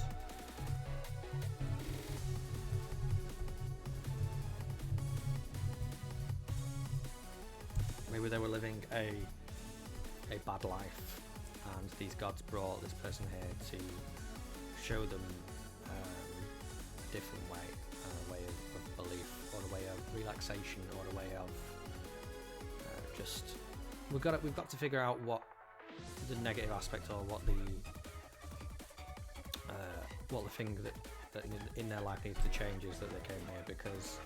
Maybe they were living a bad life, and these gods brought this person here to show them a different way, a way of belief, or a way of relaxation, or a way of just we've got to figure out what the negative aspect, or what the thing that in their life needs to change is that they came here, because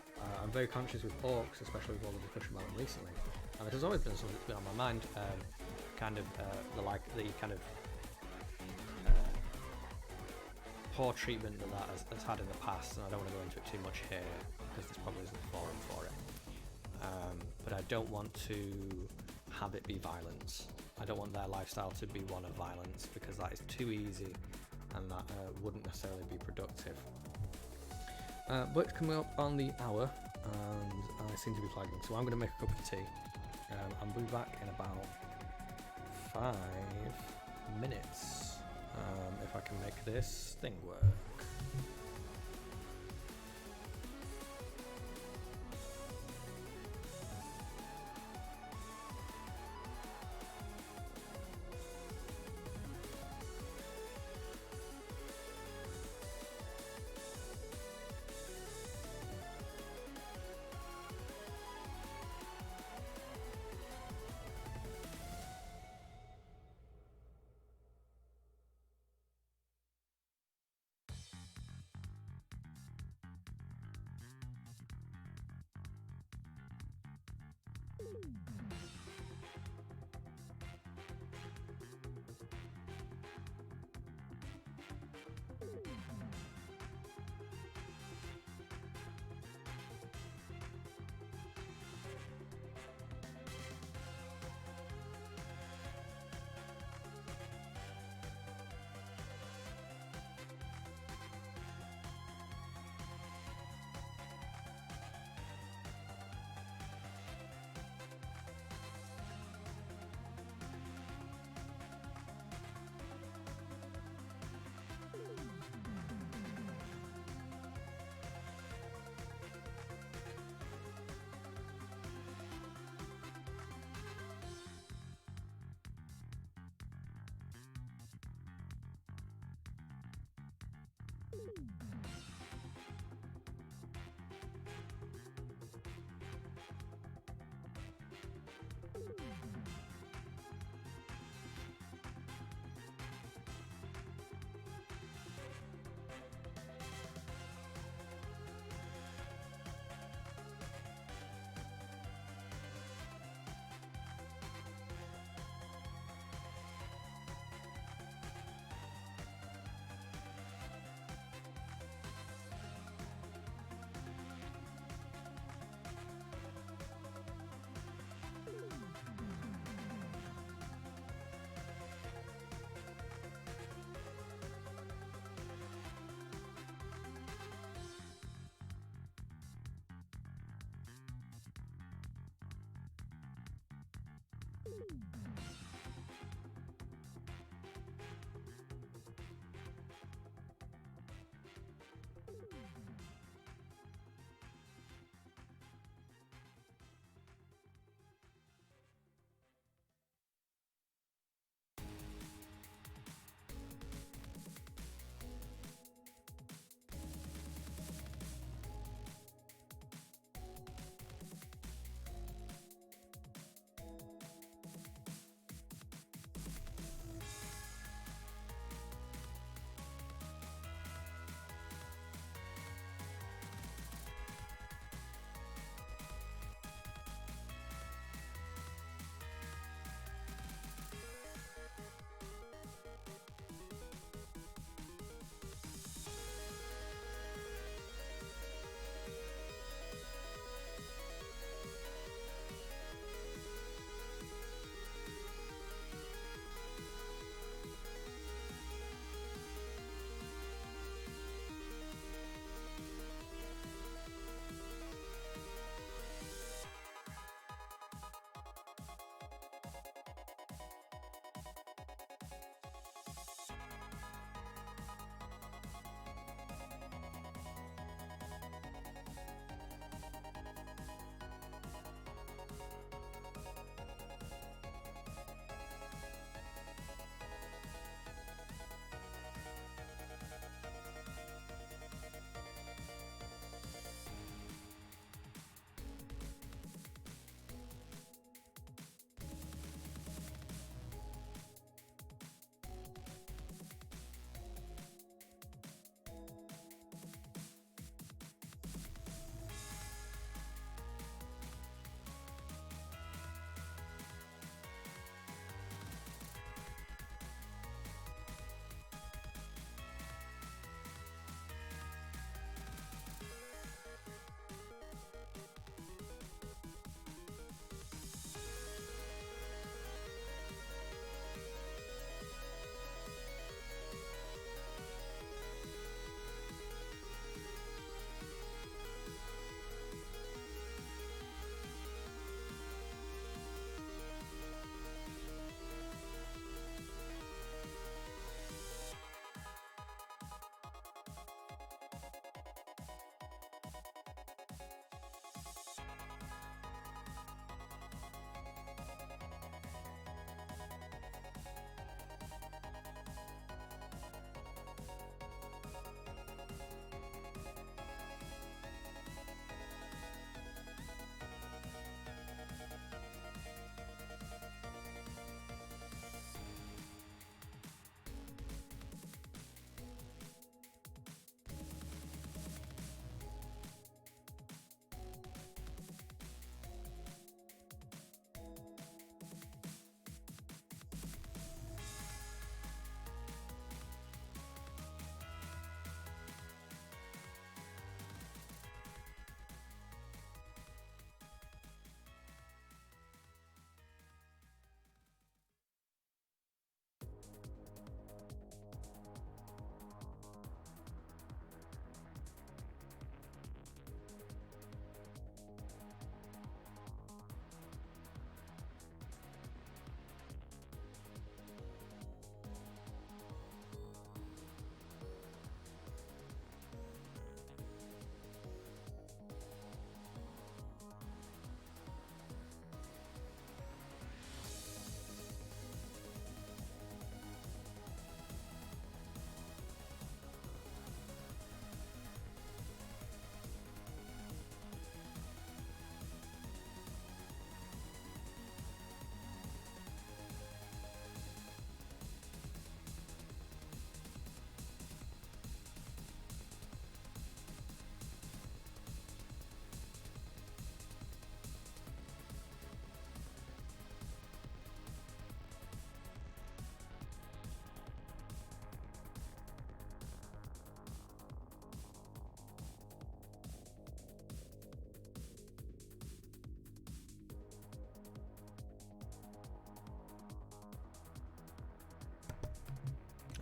I'm very conscious with orcs, especially with all the discussion about them recently, and this has always been something that's been on my mind, the kind of poor treatment that has had in the past, and I don't want to go into it too much here because this probably isn't the forum for it, but I don't want to have it be violence. I don't want their lifestyle to be one of violence, because that is too easy and that wouldn't necessarily be productive. But it's coming up on the hour and I seem to be flagging, so I'm going to make a cup of tea and be back in about 5 minutes if I can make this thing work.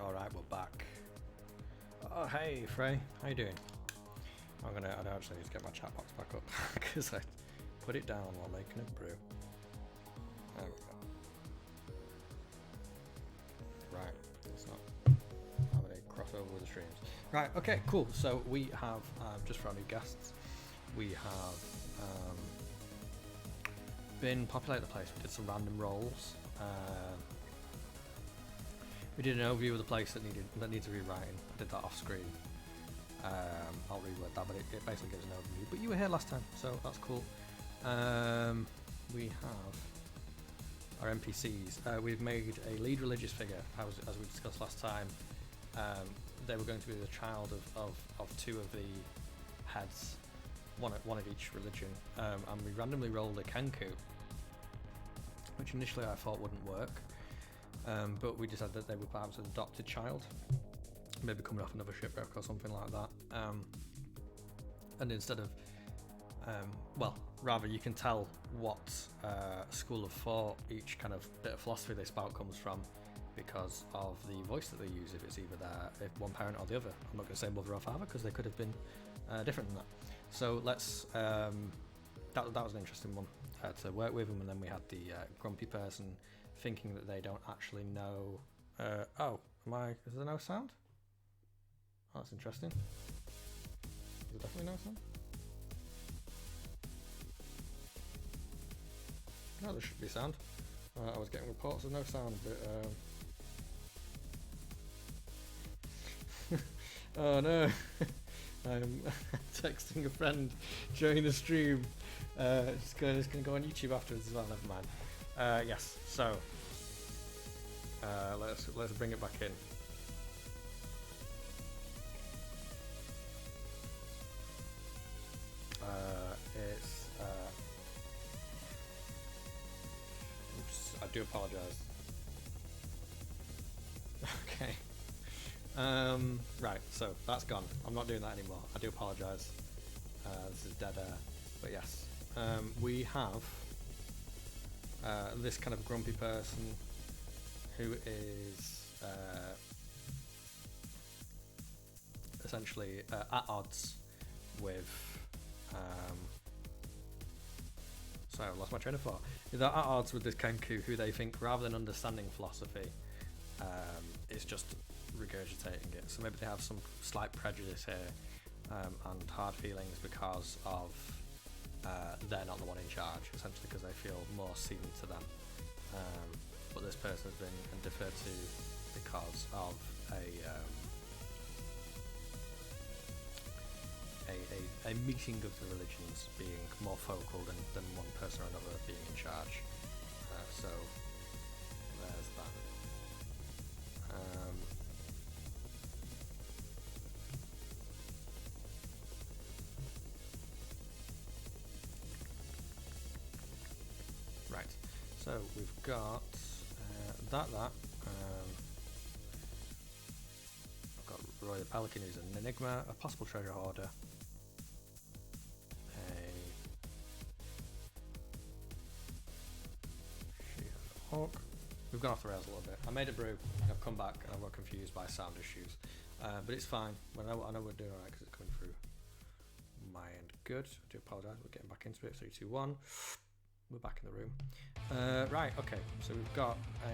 Alright, we're back. Oh, hey, Frey. How you doing? I actually need to get my chat box back up because I put it down while making a brew. There we go. Right, let's not have any crossover with the streams. Right, okay, cool. So we have, just for our new guests, we have been populating the place. We did some random rolls. We did an overview of the place that needs rewriting. I did that off screen. I'll reword that, but it basically gives an overview. But you were here last time, so that's cool. We have our NPCs. We've made a lead religious figure, as we discussed last time. They were going to be the child of two of the heads, one of each religion, and we randomly rolled a Kenku, which initially I thought wouldn't work. But we decided that they were perhaps an adopted child, maybe coming off another shipwreck or something like that. And instead of, rather you can tell what school of thought each kind of bit of philosophy they spout comes from because of the voice that they use, if it's either if one parent or the other. I'm not going to say mother or father because they could have been different than that. So let's, that was an interesting one to work with, and then we had the grumpy person thinking that they don't actually know. Is there no sound? Oh, that's interesting. Is there definitely no sound? No, there should be sound. I was getting reports of no sound, but oh no. I'm texting a friend during the stream. It's gonna go on YouTube afterwards as well. Never mind. Yes. So let's bring it back in. Oops, I do apologize. Okay. Right, so that's gone. I'm not doing that anymore. I do apologise. This is dead air. But yes, we have this kind of grumpy person who is essentially at odds with. Sorry, I lost my train of thought. They're at odds with this Kenku, who they think, rather than understanding philosophy, is just regurgitating it. So maybe they have some slight prejudice here and hard feelings because of they're not the one in charge, essentially, because they feel more seen to them. But this person has been deferred to because of a meeting of the religions being more focal than one person or another being in charge. So there's that. Right, so we've got that. I've got Roy the Pelican, who's an enigma, a possible treasure hoarder, hawk. We've gone off the rails a little bit. I made a brew, I've come back, and I got confused by sound issues. But it's fine. I know we're doing alright because it's coming through my end good. I do apologise, we're getting back into it. 3, 2, 1. We're back in the room. Right, okay, so we've got a...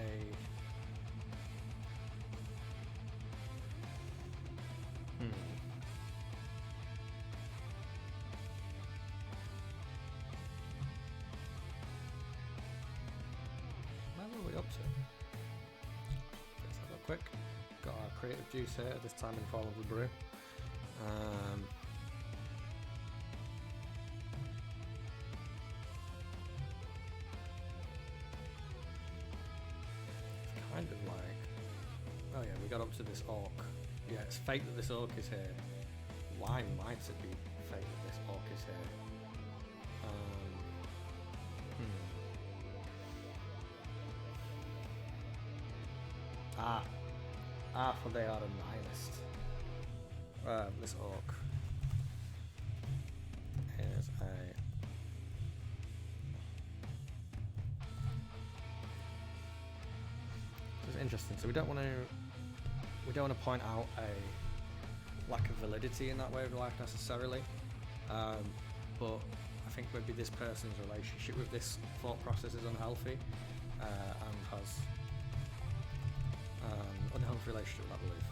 Where were we up to? Let's have a quick. Got our creative juice here, this time in form of a brew. Kind of like, oh yeah, we got up to this orc. Yeah, it's fate that this orc is here. Why might it be fate that this orc is here? For they are a nihilist. This orc is a... It's interesting, so we don't want to we don't want to point out a lack of validity in that way of life necessarily, but I think maybe this person's relationship with this thought process is unhealthy, and has an unhealthy relationship with that belief.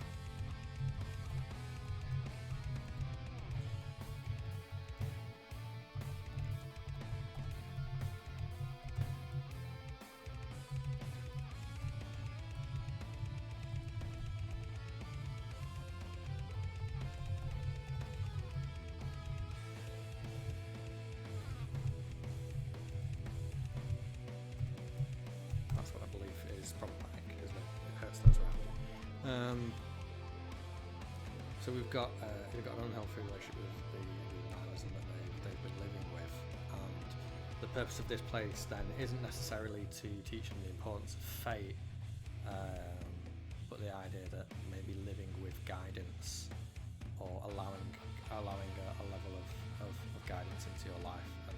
That's what I believe is problematic, isn't it? It hurts those around. So we've got an unhealthy relationship with the nihilism that they've been living with, and the purpose of this place then isn't necessarily to teach them the importance of fate, but the idea that maybe living with guidance or allowing a level of guidance into your life, and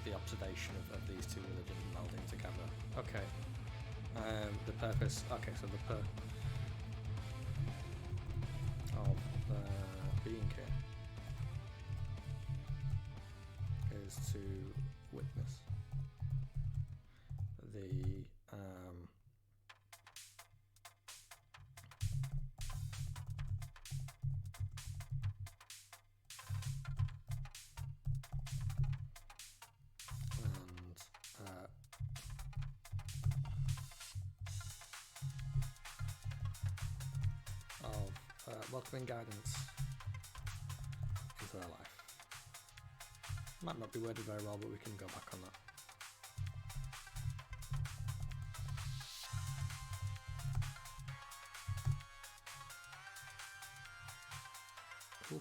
the observation of these two religions melding together. Okay. The purpose. Okay, so the of being here is to witness the welcoming guidance into their life. Might not be worded very well, but we can go back on that.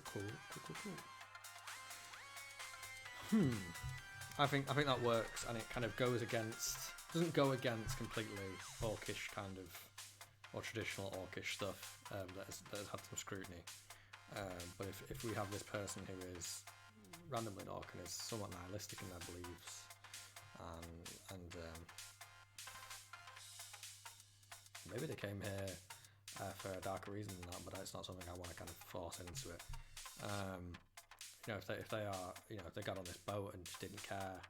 Cool. I think that works, and it kind of doesn't go against completely orcish kind of, or traditional orcish stuff that has had some scrutiny. But if we have this person who is randomly an orc and is somewhat nihilistic in their beliefs, and maybe they came here for a darker reason than that, but it's not something I want to kind of force into it. If they are, if they got on this boat and just didn't care,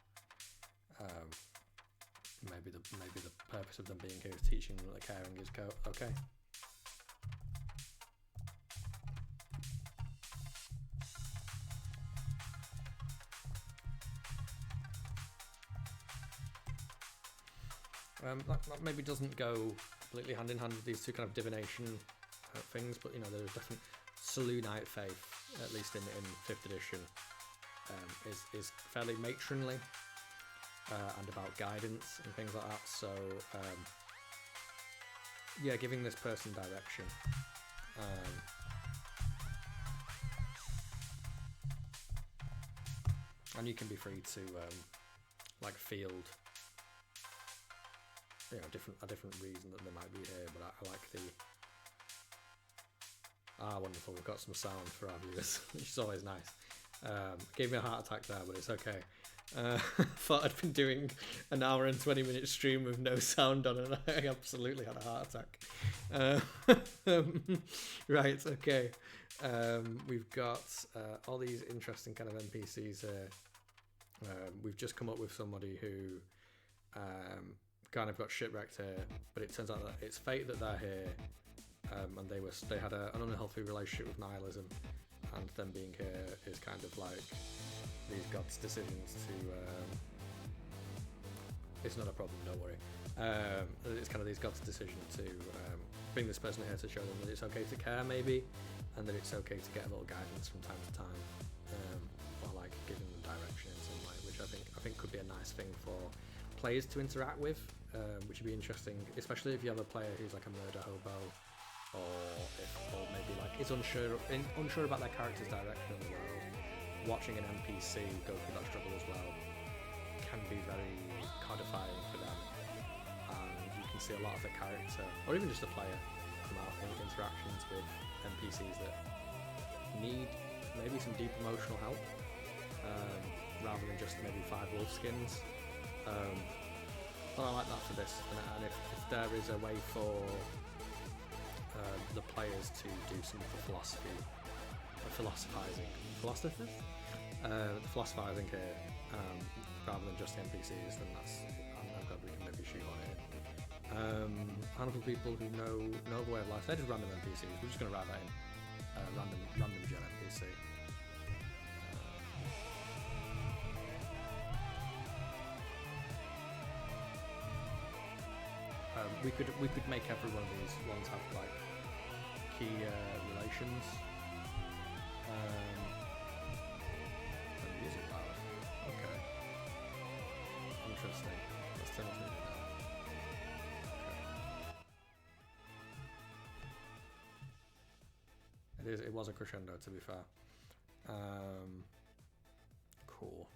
maybe the purpose of them being here is teaching them that caring is okay. That maybe doesn't go completely hand in hand with these two kind of divination things, but there's definitely Saloonite faith, at least in 5th edition, is fairly matronly and about guidance and things like that. So giving this person direction. And you can be free to field a different reason that they might be here, but I like the wonderful, we've got some sound for our viewers, which is always nice. Gave me a heart attack there, but it's okay. Thought I'd been doing an hour and 20-minute stream with no sound on, and I absolutely had a heart attack. Right, okay. We've got all these interesting kind of NPCs here. We've just come up with somebody who kind of got shipwrecked here, but it turns out that it's fate that they're here, and they had an unhealthy relationship with nihilism, and them being here is kind of like these gods' decisions to it's not a problem, don't worry. It's kind of these gods' decision to bring this person here to show them that it's okay to care, maybe, and that it's okay to get a little guidance from time to time, or like giving them direction in some way, which I think could be a nice thing for players to interact with, which would be interesting, especially if you have a player who's like a murder hobo, or maybe like is unsure about their character's direction in the world. Watching an NPC go through that struggle as well can be very codifying for them, and you can see a lot of the character, or even just the player, come out in interactions with NPCs that need maybe some deep emotional help, rather than just maybe 5 wolf skins. But I like that for this, and if there is a way for the players to do some of the philosophizing here, rather than just the NPCs. Then I'm glad we can maybe shoot on it. Handful of people who know the way of life. They're just random NPCs. We're just going to write that in. Random gen NPC. We could make every one of these ones have like key relations. And music loud. Okay. Interesting. Let's turn off music now. Okay. It was a crescendo, to be fair. Cool.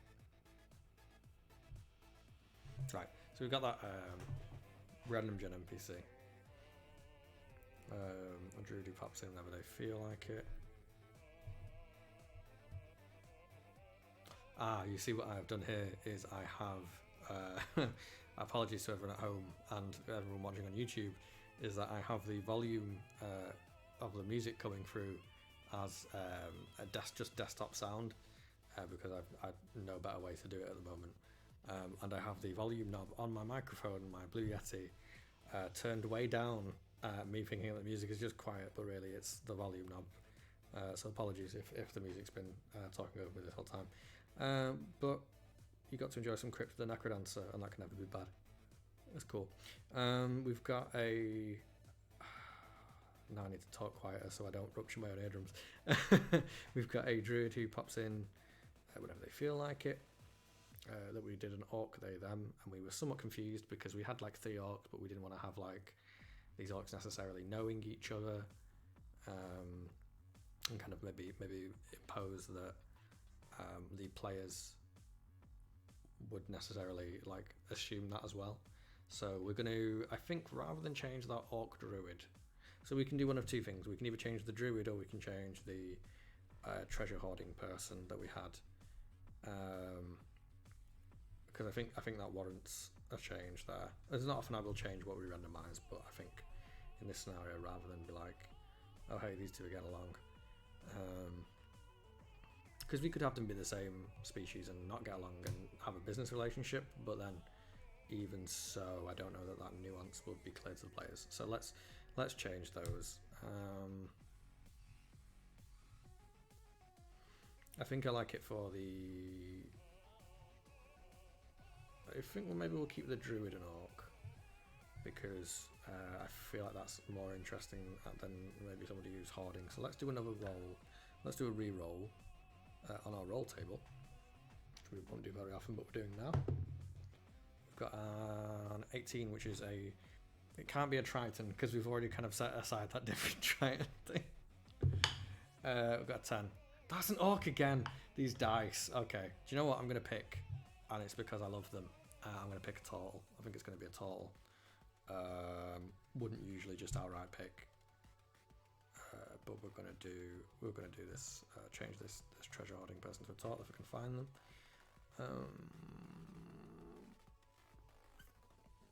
Right. So we've got that random gen NPC. A druid who pops in whenever they feel like it. You see what I've done here is I have apologies to everyone at home and everyone watching on YouTube, is that I have the volume of the music coming through as just desktop sound, because I've no better way to do it at the moment. And I have the volume knob on my microphone, my Blue Yeti, turned way down, me thinking that the music is just quiet, but really it's the volume knob. So apologies if the music's been talking over me this whole time. But you got to enjoy some Crypt of the Necrodancer, and that can never be bad. That's cool. We've got a... Now I need to talk quieter so I don't rupture my own eardrums. We've got a druid who pops in whenever they feel like it. That we did an orc, they, them, and we were somewhat confused because we had like 3 orcs, but we didn't want to have like these orcs necessarily knowing each other, and kind of maybe impose that the players would necessarily like assume that as well. So we're going to, I think, rather than change that orc druid, so we can do one of 2 things. We can either change the druid or we can change the treasure hoarding person that we had. Because I think that warrants a change there. It's not often I will change what we randomise, but I think in this scenario, rather than be like, oh hey, these 2 are getting along, because we could have them be the same species and not get along and have a business relationship, but then even so, I don't know that nuance would be clear to the players. So let's change those. I think I like it for the... I think maybe we'll keep the druid and orc, because I feel like that's more interesting than maybe somebody who's hoarding. So let's do another roll. Let's do a re-roll on our roll table, which we won't do very often, but we're doing now. We've got an 18, which is a... It can't be a Triton because we've already kind of set aside that different Triton thing. We've got a 10. That's an orc again. These dice. Okay. Do you know what I'm going to pick? And it's because I love them. I'm going to pick a turtle. I think it's going to be a turtle. Wouldn't usually just outright pick. But we're going to do this. Change this treasure hoarding person to a turtle if we can find them.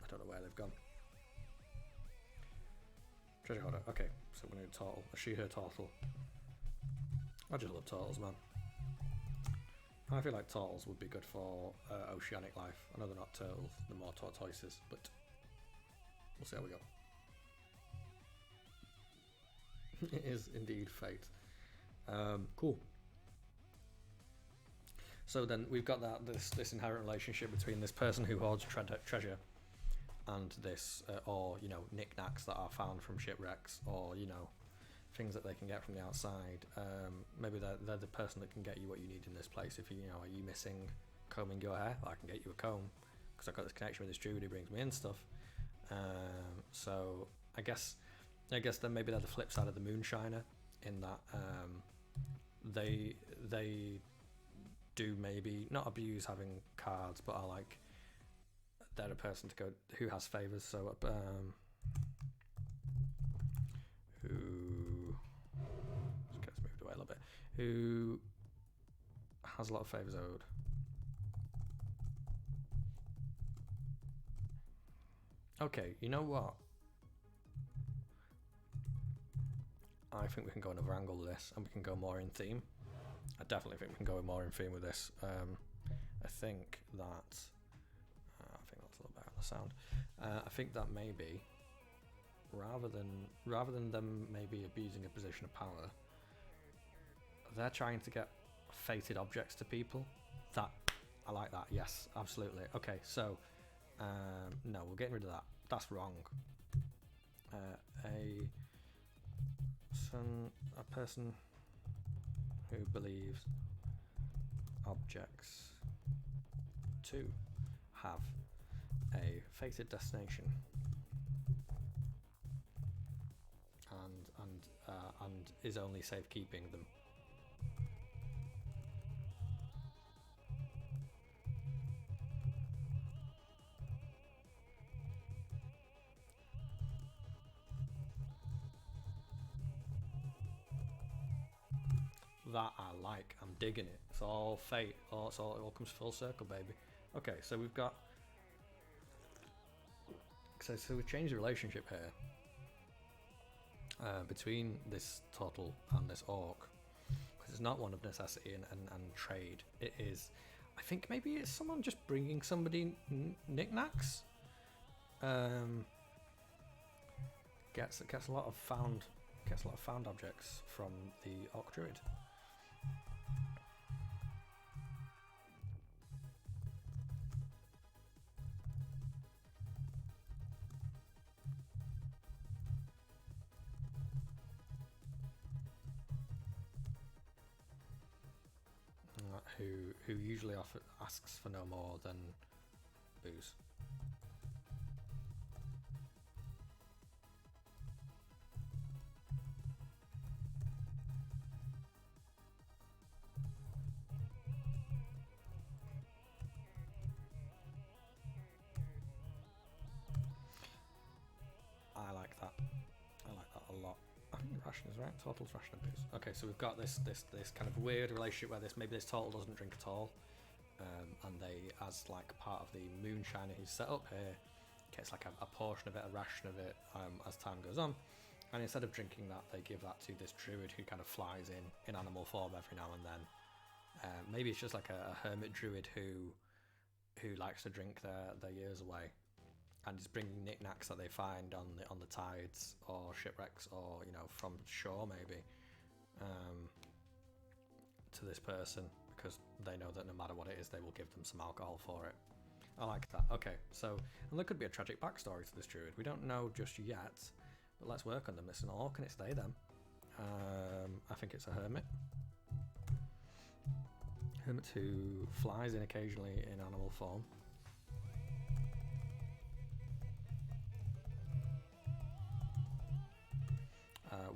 I don't know where they've gone. Treasure hoarder. Okay, so we're going to do a turtle. A she, her turtle. I just love turtles, man. I feel like turtles would be good for oceanic life. I know they're not turtles, they're more tortoises, but we'll see how we go. It is indeed fate. Cool. So then we've got this inherent relationship between this person who hoards treasure and this, or knickknacks that are found from shipwrecks, or things that they can get from the outside. Maybe they're the person that can get you what you need in this place. If are you missing combing your hair? I can get you a comb because I've got this connection with this druid who brings me in stuff. So I guess then maybe they're the flip side of the moonshiner, in that they do maybe not abuse having cards, but are like, they're a person to go who has favors. So who gets moved away a little bit, who has a lot of favors owed. Okay, you know what? I think we can go another angle with this, and we can go more in theme. I definitely think we can go more in theme with this. I think that I think that's a little better on the sound. I think that maybe rather than them maybe abusing a position of power, they're trying to get fated objects to people. That I like that. Yes, absolutely. Okay, so no, we're getting rid of that. That's wrong. A person who believes objects to have a fated destination and is only safekeeping them. That I like. I'm digging it. It's all fate. It all comes full circle, baby. Okay, so we've got. So we've changed the relationship here between this turtle and this orc, because it's not one of necessity and trade. It is. I think maybe it's someone just bringing somebody knickknacks. Gets a lot of found objects from the orc druid. Who usually asks for no more than booze. I like that. I like that a lot. I think ration is right. Turtle's ration of booze. Okay, so we've got this kind of weird relationship where maybe this turtle doesn't drink at all, and they, as like part of the moonshiner he's set up here, gets like a portion of it, a ration of it, as time goes on. And instead of drinking that, they give that to this druid who kind of flies in animal form every now and then. Maybe it's just like a hermit druid who likes to drink their years away, and is bringing knickknacks that they find on the tides or shipwrecks, or from shore maybe, to this person, because they know that no matter what it is, they will give them some alcohol for it. I like that. Okay, so, and there could be a tragic backstory to this druid. We don't know just yet, but let's work on them. It's an orc and it's they them. I think it's a hermit. Hermit who flies in occasionally in animal form.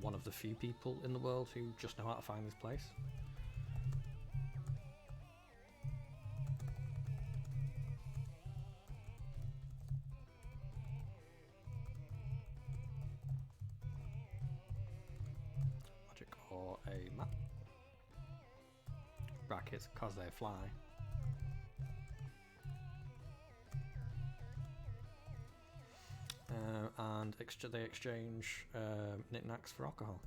One of the few people in the world who just know how to find this place. Magic or a map. Brackets, because they fly. And they exchange knickknacks for alcohol.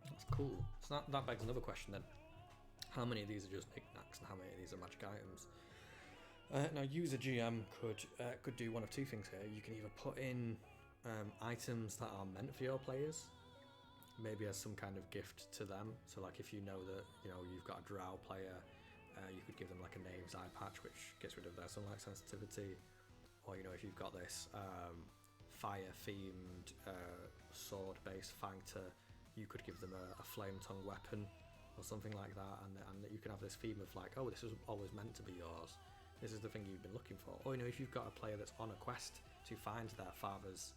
That's cool. So that begs another question then. How many of these are just knickknacks and how many of these are magic items? Now, you as a GM could do one of two things here. You can either put in items that are meant for your players, maybe as some kind of gift to them. So like if you know that you've got a drow player, you could give them like a Knave's Eye patch, which gets rid of their sunlight sensitivity. Or if you've got this fire themed sword based fighter, you could give them a flame tongue weapon or something like that, and you can have this theme of like, oh, this was always meant to be yours, this is the thing you've been looking for. Or if you've got a player that's on a quest to find their father's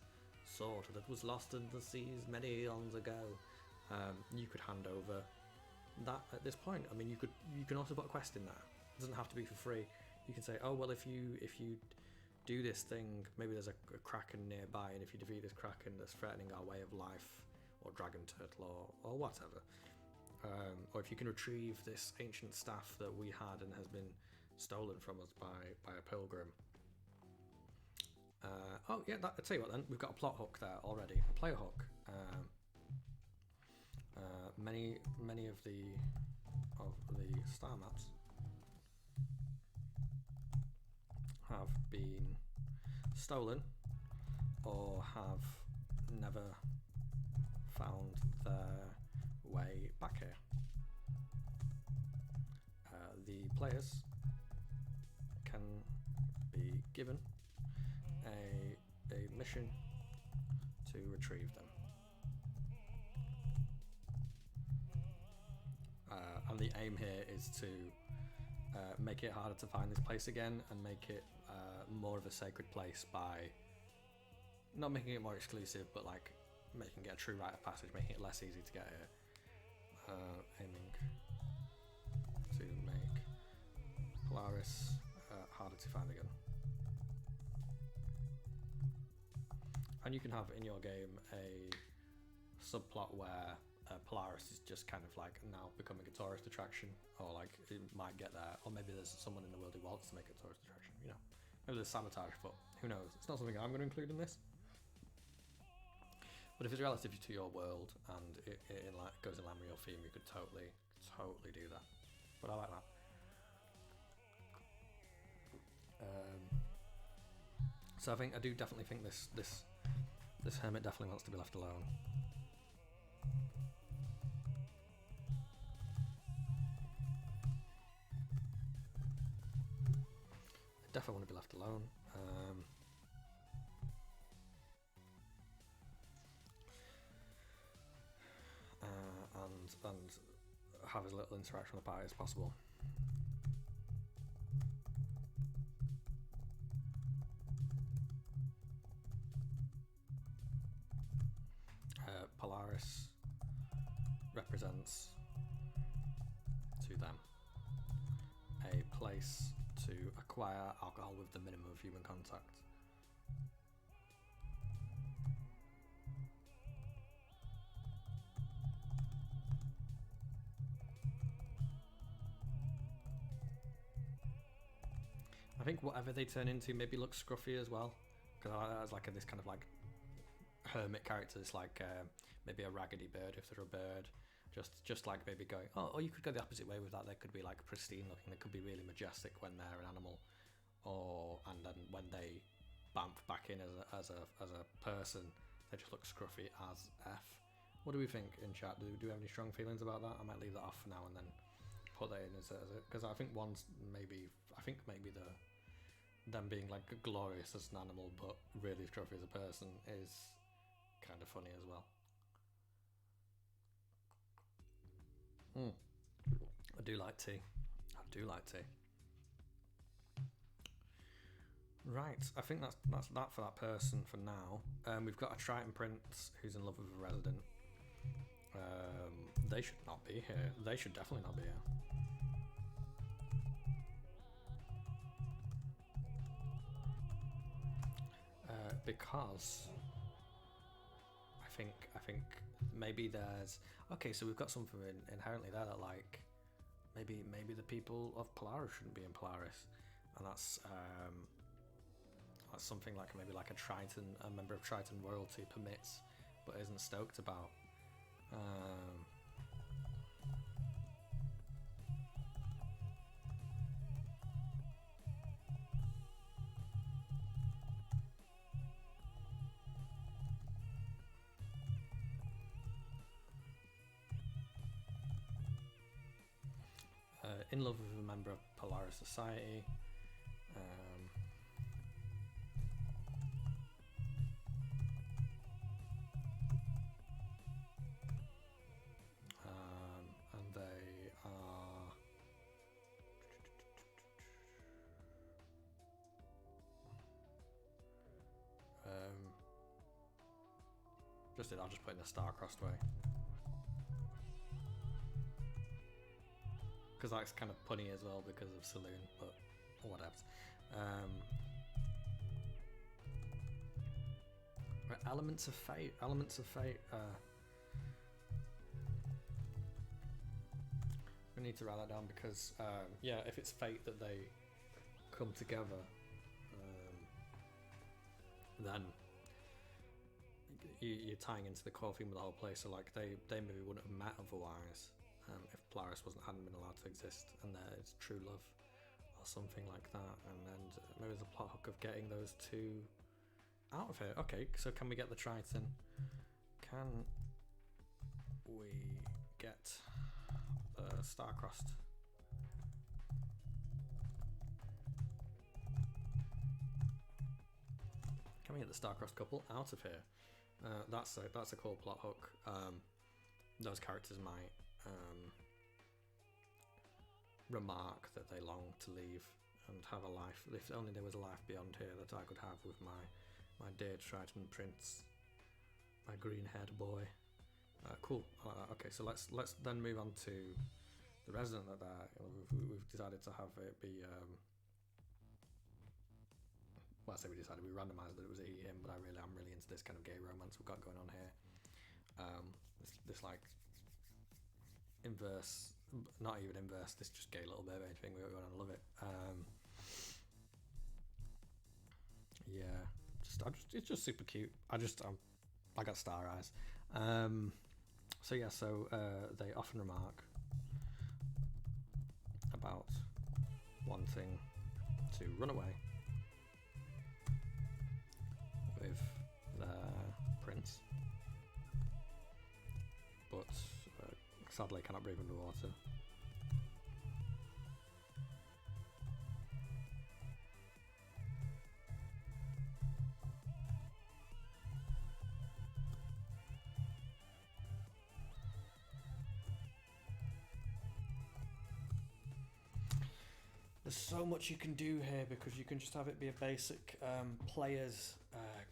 sword that was lost in the seas many eons ago, you could hand over that at this point. I mean, you can also put a quest in there. It doesn't have to be for free. You can say, oh well, if you do this thing, maybe there's a kraken nearby, and if you defeat this kraken that's threatening our way of life, or dragon turtle, or whatever, or if you can retrieve this ancient staff that we had and has been stolen from us by a pilgrim. Oh yeah, I'll tell you what then. We've got a plot hook there already, a player hook. Many of the star maps have been stolen or have never found their way back here. The players can be given a mission to retrieve them. And the aim here is to make it harder to find this place again and make it more of a sacred place by not making it more exclusive, but like making it a true rite of passage, making it less easy to get here. Aiming to make Polaris harder to find again. And you can have in your game a subplot where Polaris is just kind of like now becoming a tourist attraction, or like it might get there, or maybe there's someone in the world who wants to make it a tourist attraction, you know. Maybe there's sabotage, but who knows? It's not something I'm going to include in this. But if it's relative to your world and it goes in line with your theme, you could totally do that. But I like that. So I do definitely think this hermit definitely wants to be left alone. I definitely want to be left alone. And have as little interaction with the party as possible. Polaris represents to them a place to acquire alcohol with the minimum of human contact. I think whatever they turn into maybe looks scruffy as well, because I like that as like this kind of like hermit character. It's like maybe a raggedy bird if they're a bird, just like maybe going, oh, or you could go the opposite way with that. They could be like pristine looking. They could be really majestic when they're an animal, and then when they bamf back in as a person, they just look scruffy as F. What do we think in chat? Do we have any strong feelings about that? I might leave that off for now and then put that in as it, because I think maybe them being like glorious as an animal but really scruffy as a person is kind of funny as well. I do like tea. Right, I think that's that for that person for now. We've got a Triton Prince who's in love with a resident. They should not be here. They should definitely not be here. Because I think maybe there's so we've got something inherently there that like maybe the people of Polaris shouldn't be in Polaris, and that's something like maybe like a member of Triton royalty permits but isn't stoked about. In love with a member of Polaris society. And they are I'll just put in a star-crossed way. Because that's kind of punny as well because of Saloon, but whatever. Right, elements of fate. We need to write that down because if it's fate that they come together, then you're tying into the core theme of the whole place. So like they maybe wouldn't have met otherwise if Polaris hadn't been allowed to exist, and there's true love or something like that, and then maybe there's a plot hook of getting those two out of here. Okay, so can we get the Triton? Can we get the star-crossed? Can we get the star-crossed couple out of here? That's a cool plot hook. Those characters might remark that they long to leave and have a life. If only there was a life beyond here that I could have with my dear Triton Prince, my green-haired boy. Cool. Okay, so let's then move on to the resident that we've decided to have it be. Well, I say we decided, we randomised that it was him, but I'm really into this kind of gay romance we've got going on here. This like inverse, not even inverse, this just gay little mermaid thing. We want to love it. Yeah, it's just super cute. I got star eyes. So they often remark about wanting to run away with their prince, but sadly cannot breathe underwater. There's so much you can do here, because you can just have it be a basic player's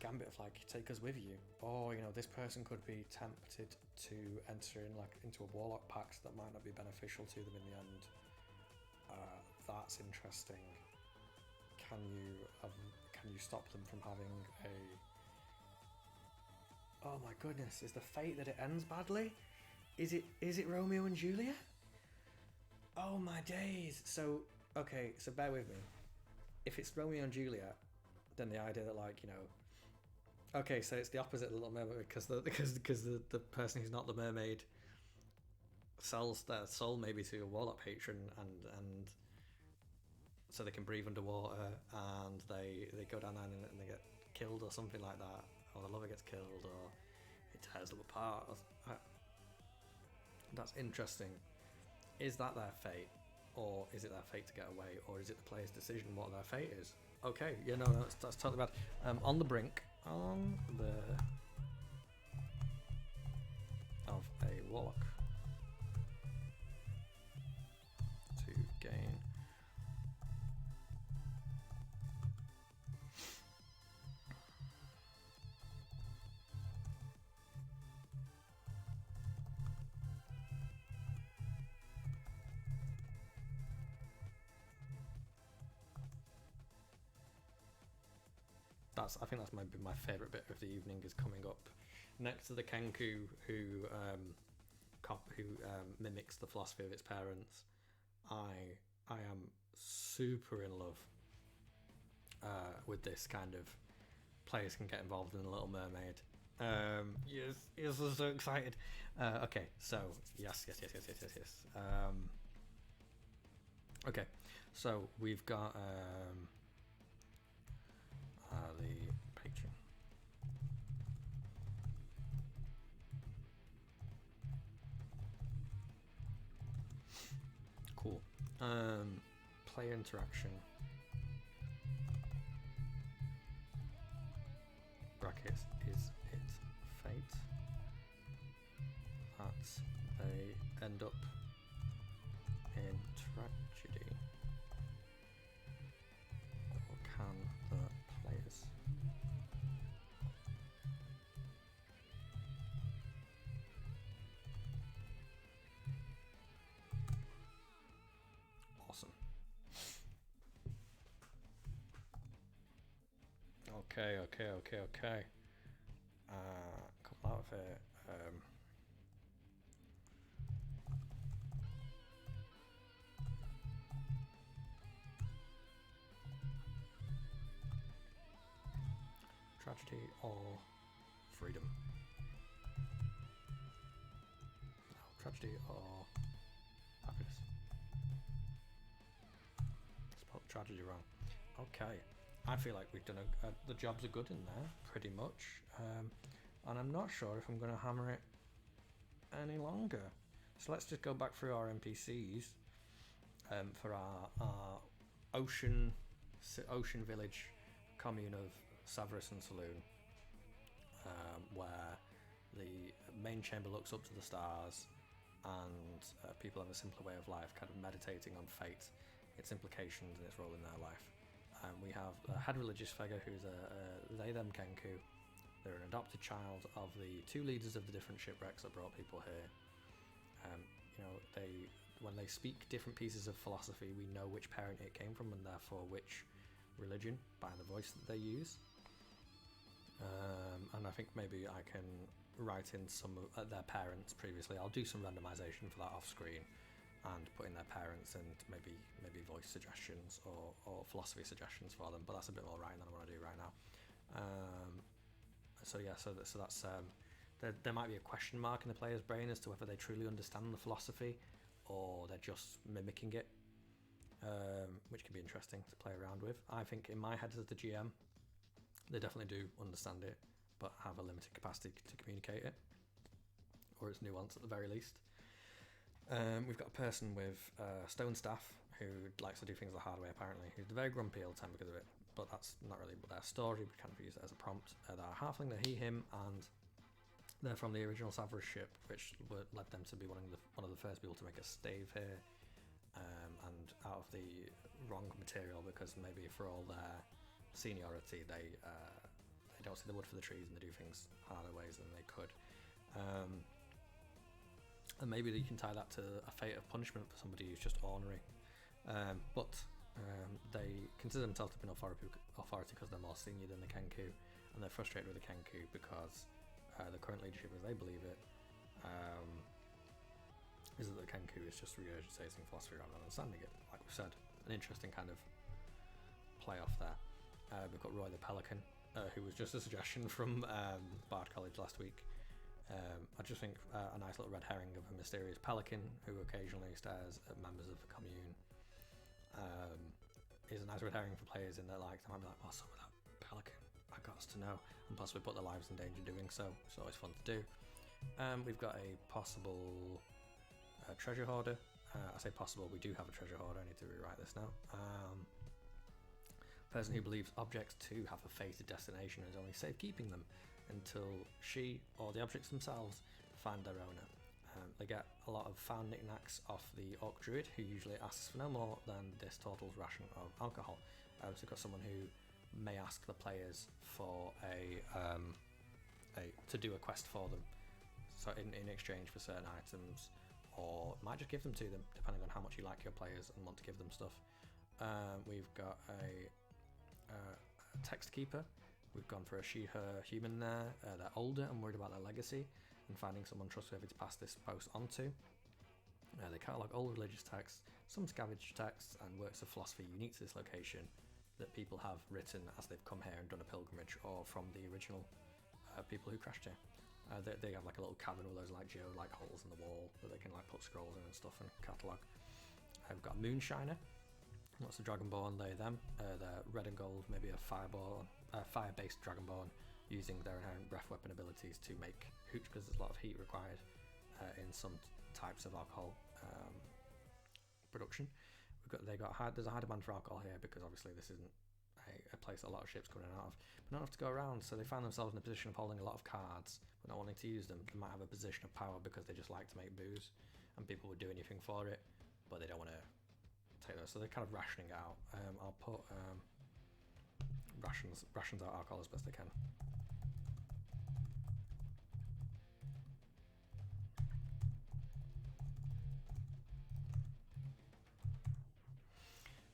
gambit of like, take us with you, or this person could be tempted to enter into a warlock pact that might not be beneficial to them in the end. That's interesting. Can you stop them from having a? Oh my goodness! Is the fate that it ends badly? Is it Romeo and Juliet? Oh my days! So. Okay, so bear with me. If it's Romeo and Juliet, then the idea that okay, so it's the opposite of the Little Mermaid, because the person who's not the mermaid sells their soul maybe to a warlock patron, and so they can breathe underwater, and they go down there and they get killed or something like that, or the lover gets killed, or it tears them apart. That's interesting. Is that their fate? Or is it their fate to get away? Or is it the player's decision what their fate is? Okay, no, that's totally bad. On the brink of a warlock to gain I think that's maybe my favourite bit of the evening, is coming up next to the Kenku who mimics the philosophy of its parents. I am super in love with this kind of players can get involved in the Little Mermaid. Yes, I'm so excited. Okay, so yes. Okay, so we've got the patron. Cool. Player interaction. Brackets is it fate that they end up in tragedy, or can the players awesome. Okay. Couple out of here. tragedy or freedom? No, tragedy or happiness. Spelled tragedy wrong. Okay, I feel like we've done the jobs are good in there, pretty much. And I'm not sure if I'm going to hammer it any longer. So let's just go back through our NPCs for our ocean village commune of Savras and Saloon, where the main chamber looks up to the stars, and people have a simpler way of life, kind of meditating on fate, its implications and its role in their life. We have a head religious figure who's a they them Kenku. They're an adopted child of the two leaders of the different shipwrecks that brought people here. When they speak different pieces of philosophy, we know which parent it came from and therefore which religion by the voice that they use. And I think maybe I can write in some of their parents previously. I'll do some randomization for that off screen and put in their parents and maybe voice suggestions or philosophy suggestions for them. But that's a bit more writing than I want to do right now. So that's there might be a question mark in the player's brain as to whether they truly understand the philosophy or they're just mimicking it, which can be interesting to play around with. I think in my head as the GM, they definitely do understand it, but have a limited capacity to communicate it, or its nuance at the very least. We've got a person with stone staff who likes to do things the hard way, apparently, who's very grumpy all the time because of it, but that's not really their story. We kind of use it as a prompt. They're a halfling, they're he, him, and they're from the original Savras ship, which led them to be one of the first people to make a stave here, and out of the wrong material, because maybe for all their seniority, they don't see the wood for the trees and they do things harder ways than they could. And maybe you can tie that to a fate of punishment for somebody who's just ornery. But they consider themselves to be an authority because they're more senior than the Kenku, and they're frustrated with the Kenku because the current leadership, as they believe it, is that the Kenku is just regurgitating philosophy rather than understanding it. Like we said, an interesting kind of play off there. We've got Roy the Pelican, who was just a suggestion from Bard College last week. I just think a nice little red herring of a mysterious pelican who occasionally stares at members of the commune is a nice red herring for players in that, like, they might be like, what's up with that pelican? I got us to know, and possibly put their lives in danger doing so. It's always fun to do. We've got a possible treasure hoarder. I say possible, we do have a treasure hoarder. I need to rewrite this now. Person who believes objects to have a fated destination and is only safe keeping them until she or the objects themselves find their owner. They get a lot of found knickknacks off the Orc Druid, who usually asks for no more than this Tortle's ration of alcohol. So we've got someone who may ask the players for to do a quest for them, so in exchange for certain items, or might just give them to them depending on how much you like your players and want to give them stuff. We've got a text keeper. We've gone for a she/her human there. They're older and worried about their legacy and finding someone trustworthy to pass this post on to. They catalogue old religious texts, some scavenged texts and works of philosophy unique to this location that people have written as they've come here and done a pilgrimage, or from the original people who crashed here. They have like a little cabin with those like geo-like holes in the wall that they can like put scrolls in and stuff and catalogue. We've got a moonshiner. What's the Dragonborn? Them. They're red and gold, maybe a fire-based Dragonborn, using their inherent breath weapon abilities to make hooch, because there's a lot of heat required in some types of alcohol production. There's a high demand for alcohol here because obviously this isn't a place that a lot of ships come in and out of, but not enough to go around, so they find themselves in a position of holding a lot of cards but not wanting to use them. They might have a position of power because they just like to make booze and people would do anything for it, but they don't want to take those, so they're kind of rationing out. I'll put rations out alcohol as best they can.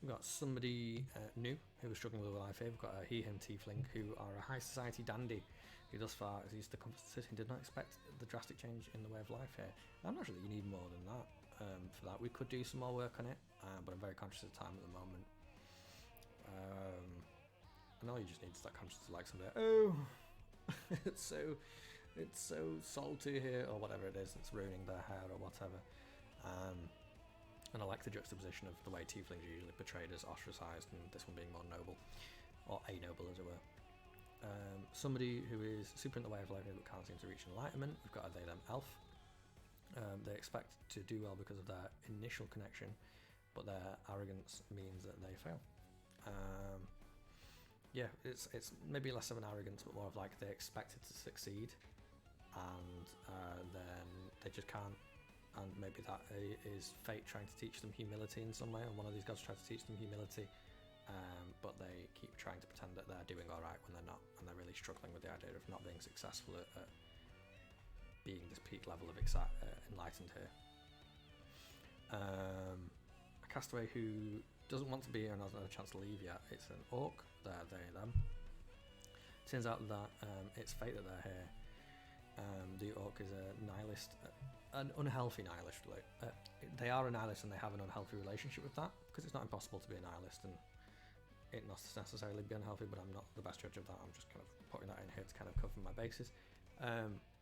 We've got somebody new who was struggling with life here. We've got a he/him tiefling who are a high society dandy who thus far is used to comfort the city and did not expect the drastic change in the way of life here. I'm not sure that you need more than that for that. We could do some more work on it, but I'm very conscious of time at the moment. and all you just need is that conscience to like somebody. Oh, it's so salty here, or whatever it is. It's ruining their hair or whatever. And I like the juxtaposition of the way tieflings are usually portrayed as ostracized, and this one being more noble, or a-noble as it were. Somebody who is super in the way of living but can't seem to reach enlightenment. We've got a they them elf. They expect to do well because of their initial connection, but their arrogance means that they fail. Yeah, it's maybe less of an arrogance, but more of like they expect it to succeed, and then they just can't. And maybe that is fate trying to teach them humility in some way, and one of these gods tries to teach them humility, but they keep trying to pretend that they're doing all right when they're not, and they're really struggling with the idea of not being successful at being this peak level of enlightened here. A castaway who doesn't want to be here and hasn't had a chance to leave yet. It's an orc. They're they them. Turns out that it's fate that they're here. The orc is a nihilist, an unhealthy nihilist. They are a nihilist and they have an unhealthy relationship with that, because it's not impossible to be a nihilist and it not necessarily be unhealthy, but I'm not the best judge of that. I'm just kind of putting that in here to kind of cover my bases.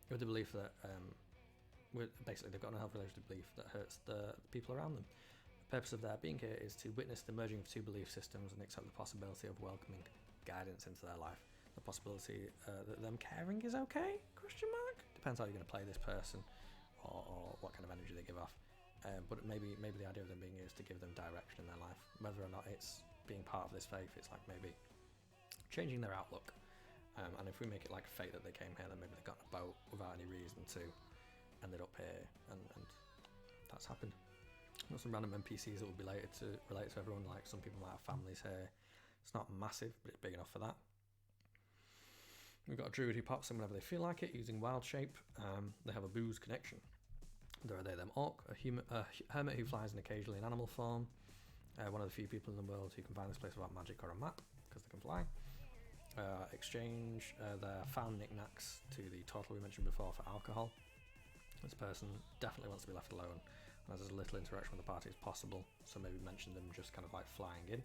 With the belief that basically they've got an unhealthy relationship belief that hurts the people around them. The purpose of their being here is to witness the merging of two belief systems and accept the possibility of welcoming guidance into their life. The possibility that them caring is okay? Depends how you're going to play this person, or what kind of energy they give off. But maybe the idea of them being here is to give them direction in their life. Whether or not it's being part of this faith, it's like maybe changing their outlook. And if we make it like fate that they came here, then maybe they got in a boat without any reason to, ended up here, and that's happened. Got some random NPCs that will be related to everyone. Like some people might have families here. It's not massive, but it's big enough for that. We've got a druid who pops in whenever they feel like it, using wild shape. They have a booze connection. There are they them orc, a hermit who flies in occasionally in animal form. One of the few people in the world who can find this place without magic or a map, because they can fly. Exchange their found knickknacks to the turtle we mentioned before for alcohol. This person definitely wants to be left alone, and has as little interaction with the party as possible, so maybe mention them just kind of like flying in.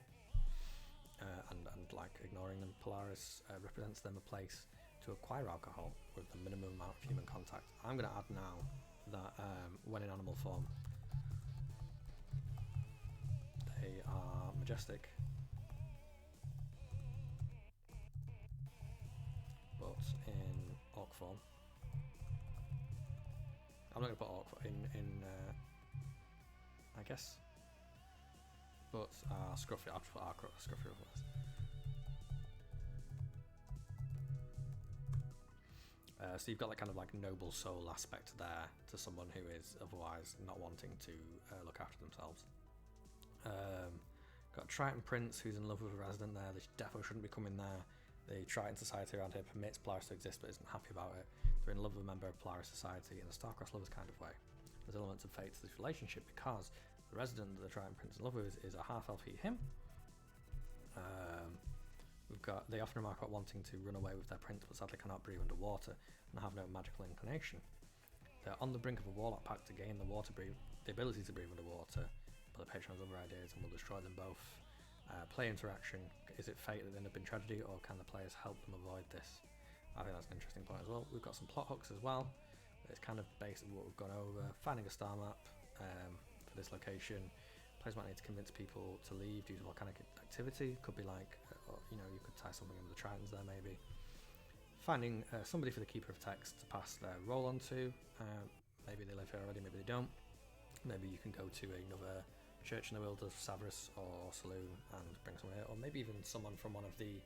And like ignoring them. Polaris represents them a place to acquire alcohol with the minimum amount of human contact. I'm going to add now that when in animal form, they are majestic, but in orc form, I'm not going to put orc in I guess. But scruffy, I'll just put scruffy otherwise. So you've got that kind of like noble soul aspect there to someone who is otherwise not wanting to look after themselves. Got Triton Prince who's in love with a resident there. They definitely shouldn't be coming there. The Triton society around here permits Polaris to exist but isn't happy about it. They're in love with a member of Polaris society in a star-crossed lovers kind of way. There's elements of fate to this relationship because the resident that the Triton Prince in love with is a half-elf him. They often remark about wanting to run away with their prince, but sadly cannot breathe underwater and have no magical inclination. They're on the brink of a warlock pact to gain the ability to breathe underwater, but the patron has other ideas and will destroy them both. Play interaction: is it fate that they end up in tragedy, or can the players help them avoid this? I think that's an interesting point as well. We've got some plot hooks as well. It's kind of based on what we've gone over. Finding a star map for this location. Players might need to convince people to leave due to volcanic activity. Could be like, you could tie something in with the Tritons there maybe. Finding somebody for the Keeper of Text to pass their role on to. Maybe they live here already, maybe they don't. Maybe you can go to another church in the world of Savras or Saloon and bring someone here, or maybe even someone from one of the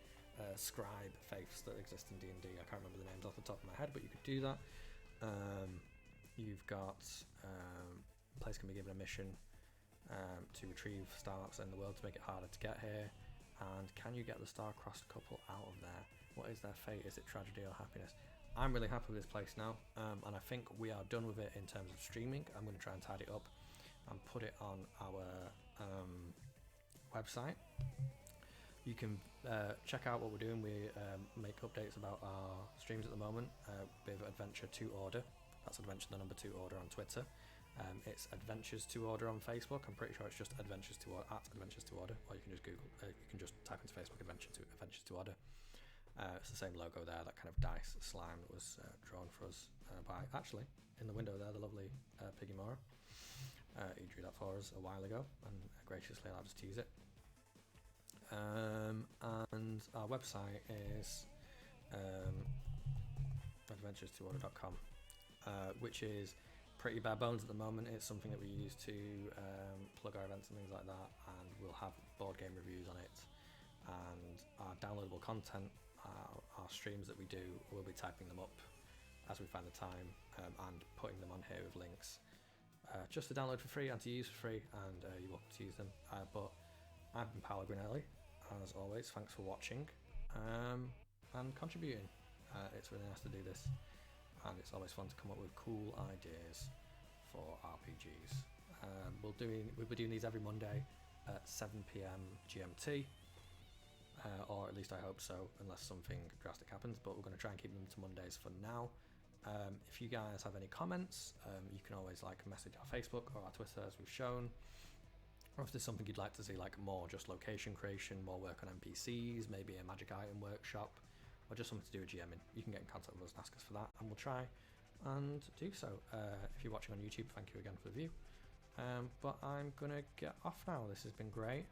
scribe faiths that exist in D&D. I can't remember the names off the top of my head, but you could do that. You've got players can be given a mission to retrieve star maps in the world to make it harder to get here. And can you get the star-crossed couple out of there? What is their fate? Is it tragedy or happiness? I'm really happy with this place now, and I think we are done with it in terms of streaming. I'm going to try and tidy it up and put it on our website. You can check out what we're doing. We make updates about our streams at the moment. Bit of Adventure to Order. That's Adventure the number 2 Order on Twitter. It's Adventures to Order on Facebook. I'm pretty sure it's just Adventures to Order at Adventures to Order, or you can just Google. You can just type into Facebook Adventures to Order. It's the same logo there, that kind of dice slime that was drawn for us by, actually, in the window there, the lovely Piggy Mora. He drew that for us a while ago and graciously allowed us to use it. And our website is adventurestoorder.com, which is pretty bare bones at the moment. It's something that we use to plug our events and things like that, and we'll have board game reviews on it, and our downloadable content, our streams that we do, we'll be typing them up as we find the time, and putting them on here with links, just to download for free and to use for free, and you're welcome to use them. But I've been Paolo Grinelli, as always. Thanks for watching and contributing. It's really nice to do this, and it's always fun to come up with cool ideas for RPGs. We'll be doing these every Monday at 7 PM GMT, or at least I hope so, unless something drastic happens, but we're going to try and keep them to Mondays for now. If you guys have any comments, you can always message our Facebook or our Twitter, as we've shown. Or if there's something you'd like to see, like more just location creation, more work on NPCs, maybe a magic item workshop, or just something to do with GMing, you can get in contact with us and ask us for that, and we'll try and do so. If you're watching on YouTube, thank you again for the view. But I'm gonna get off now. This has been great.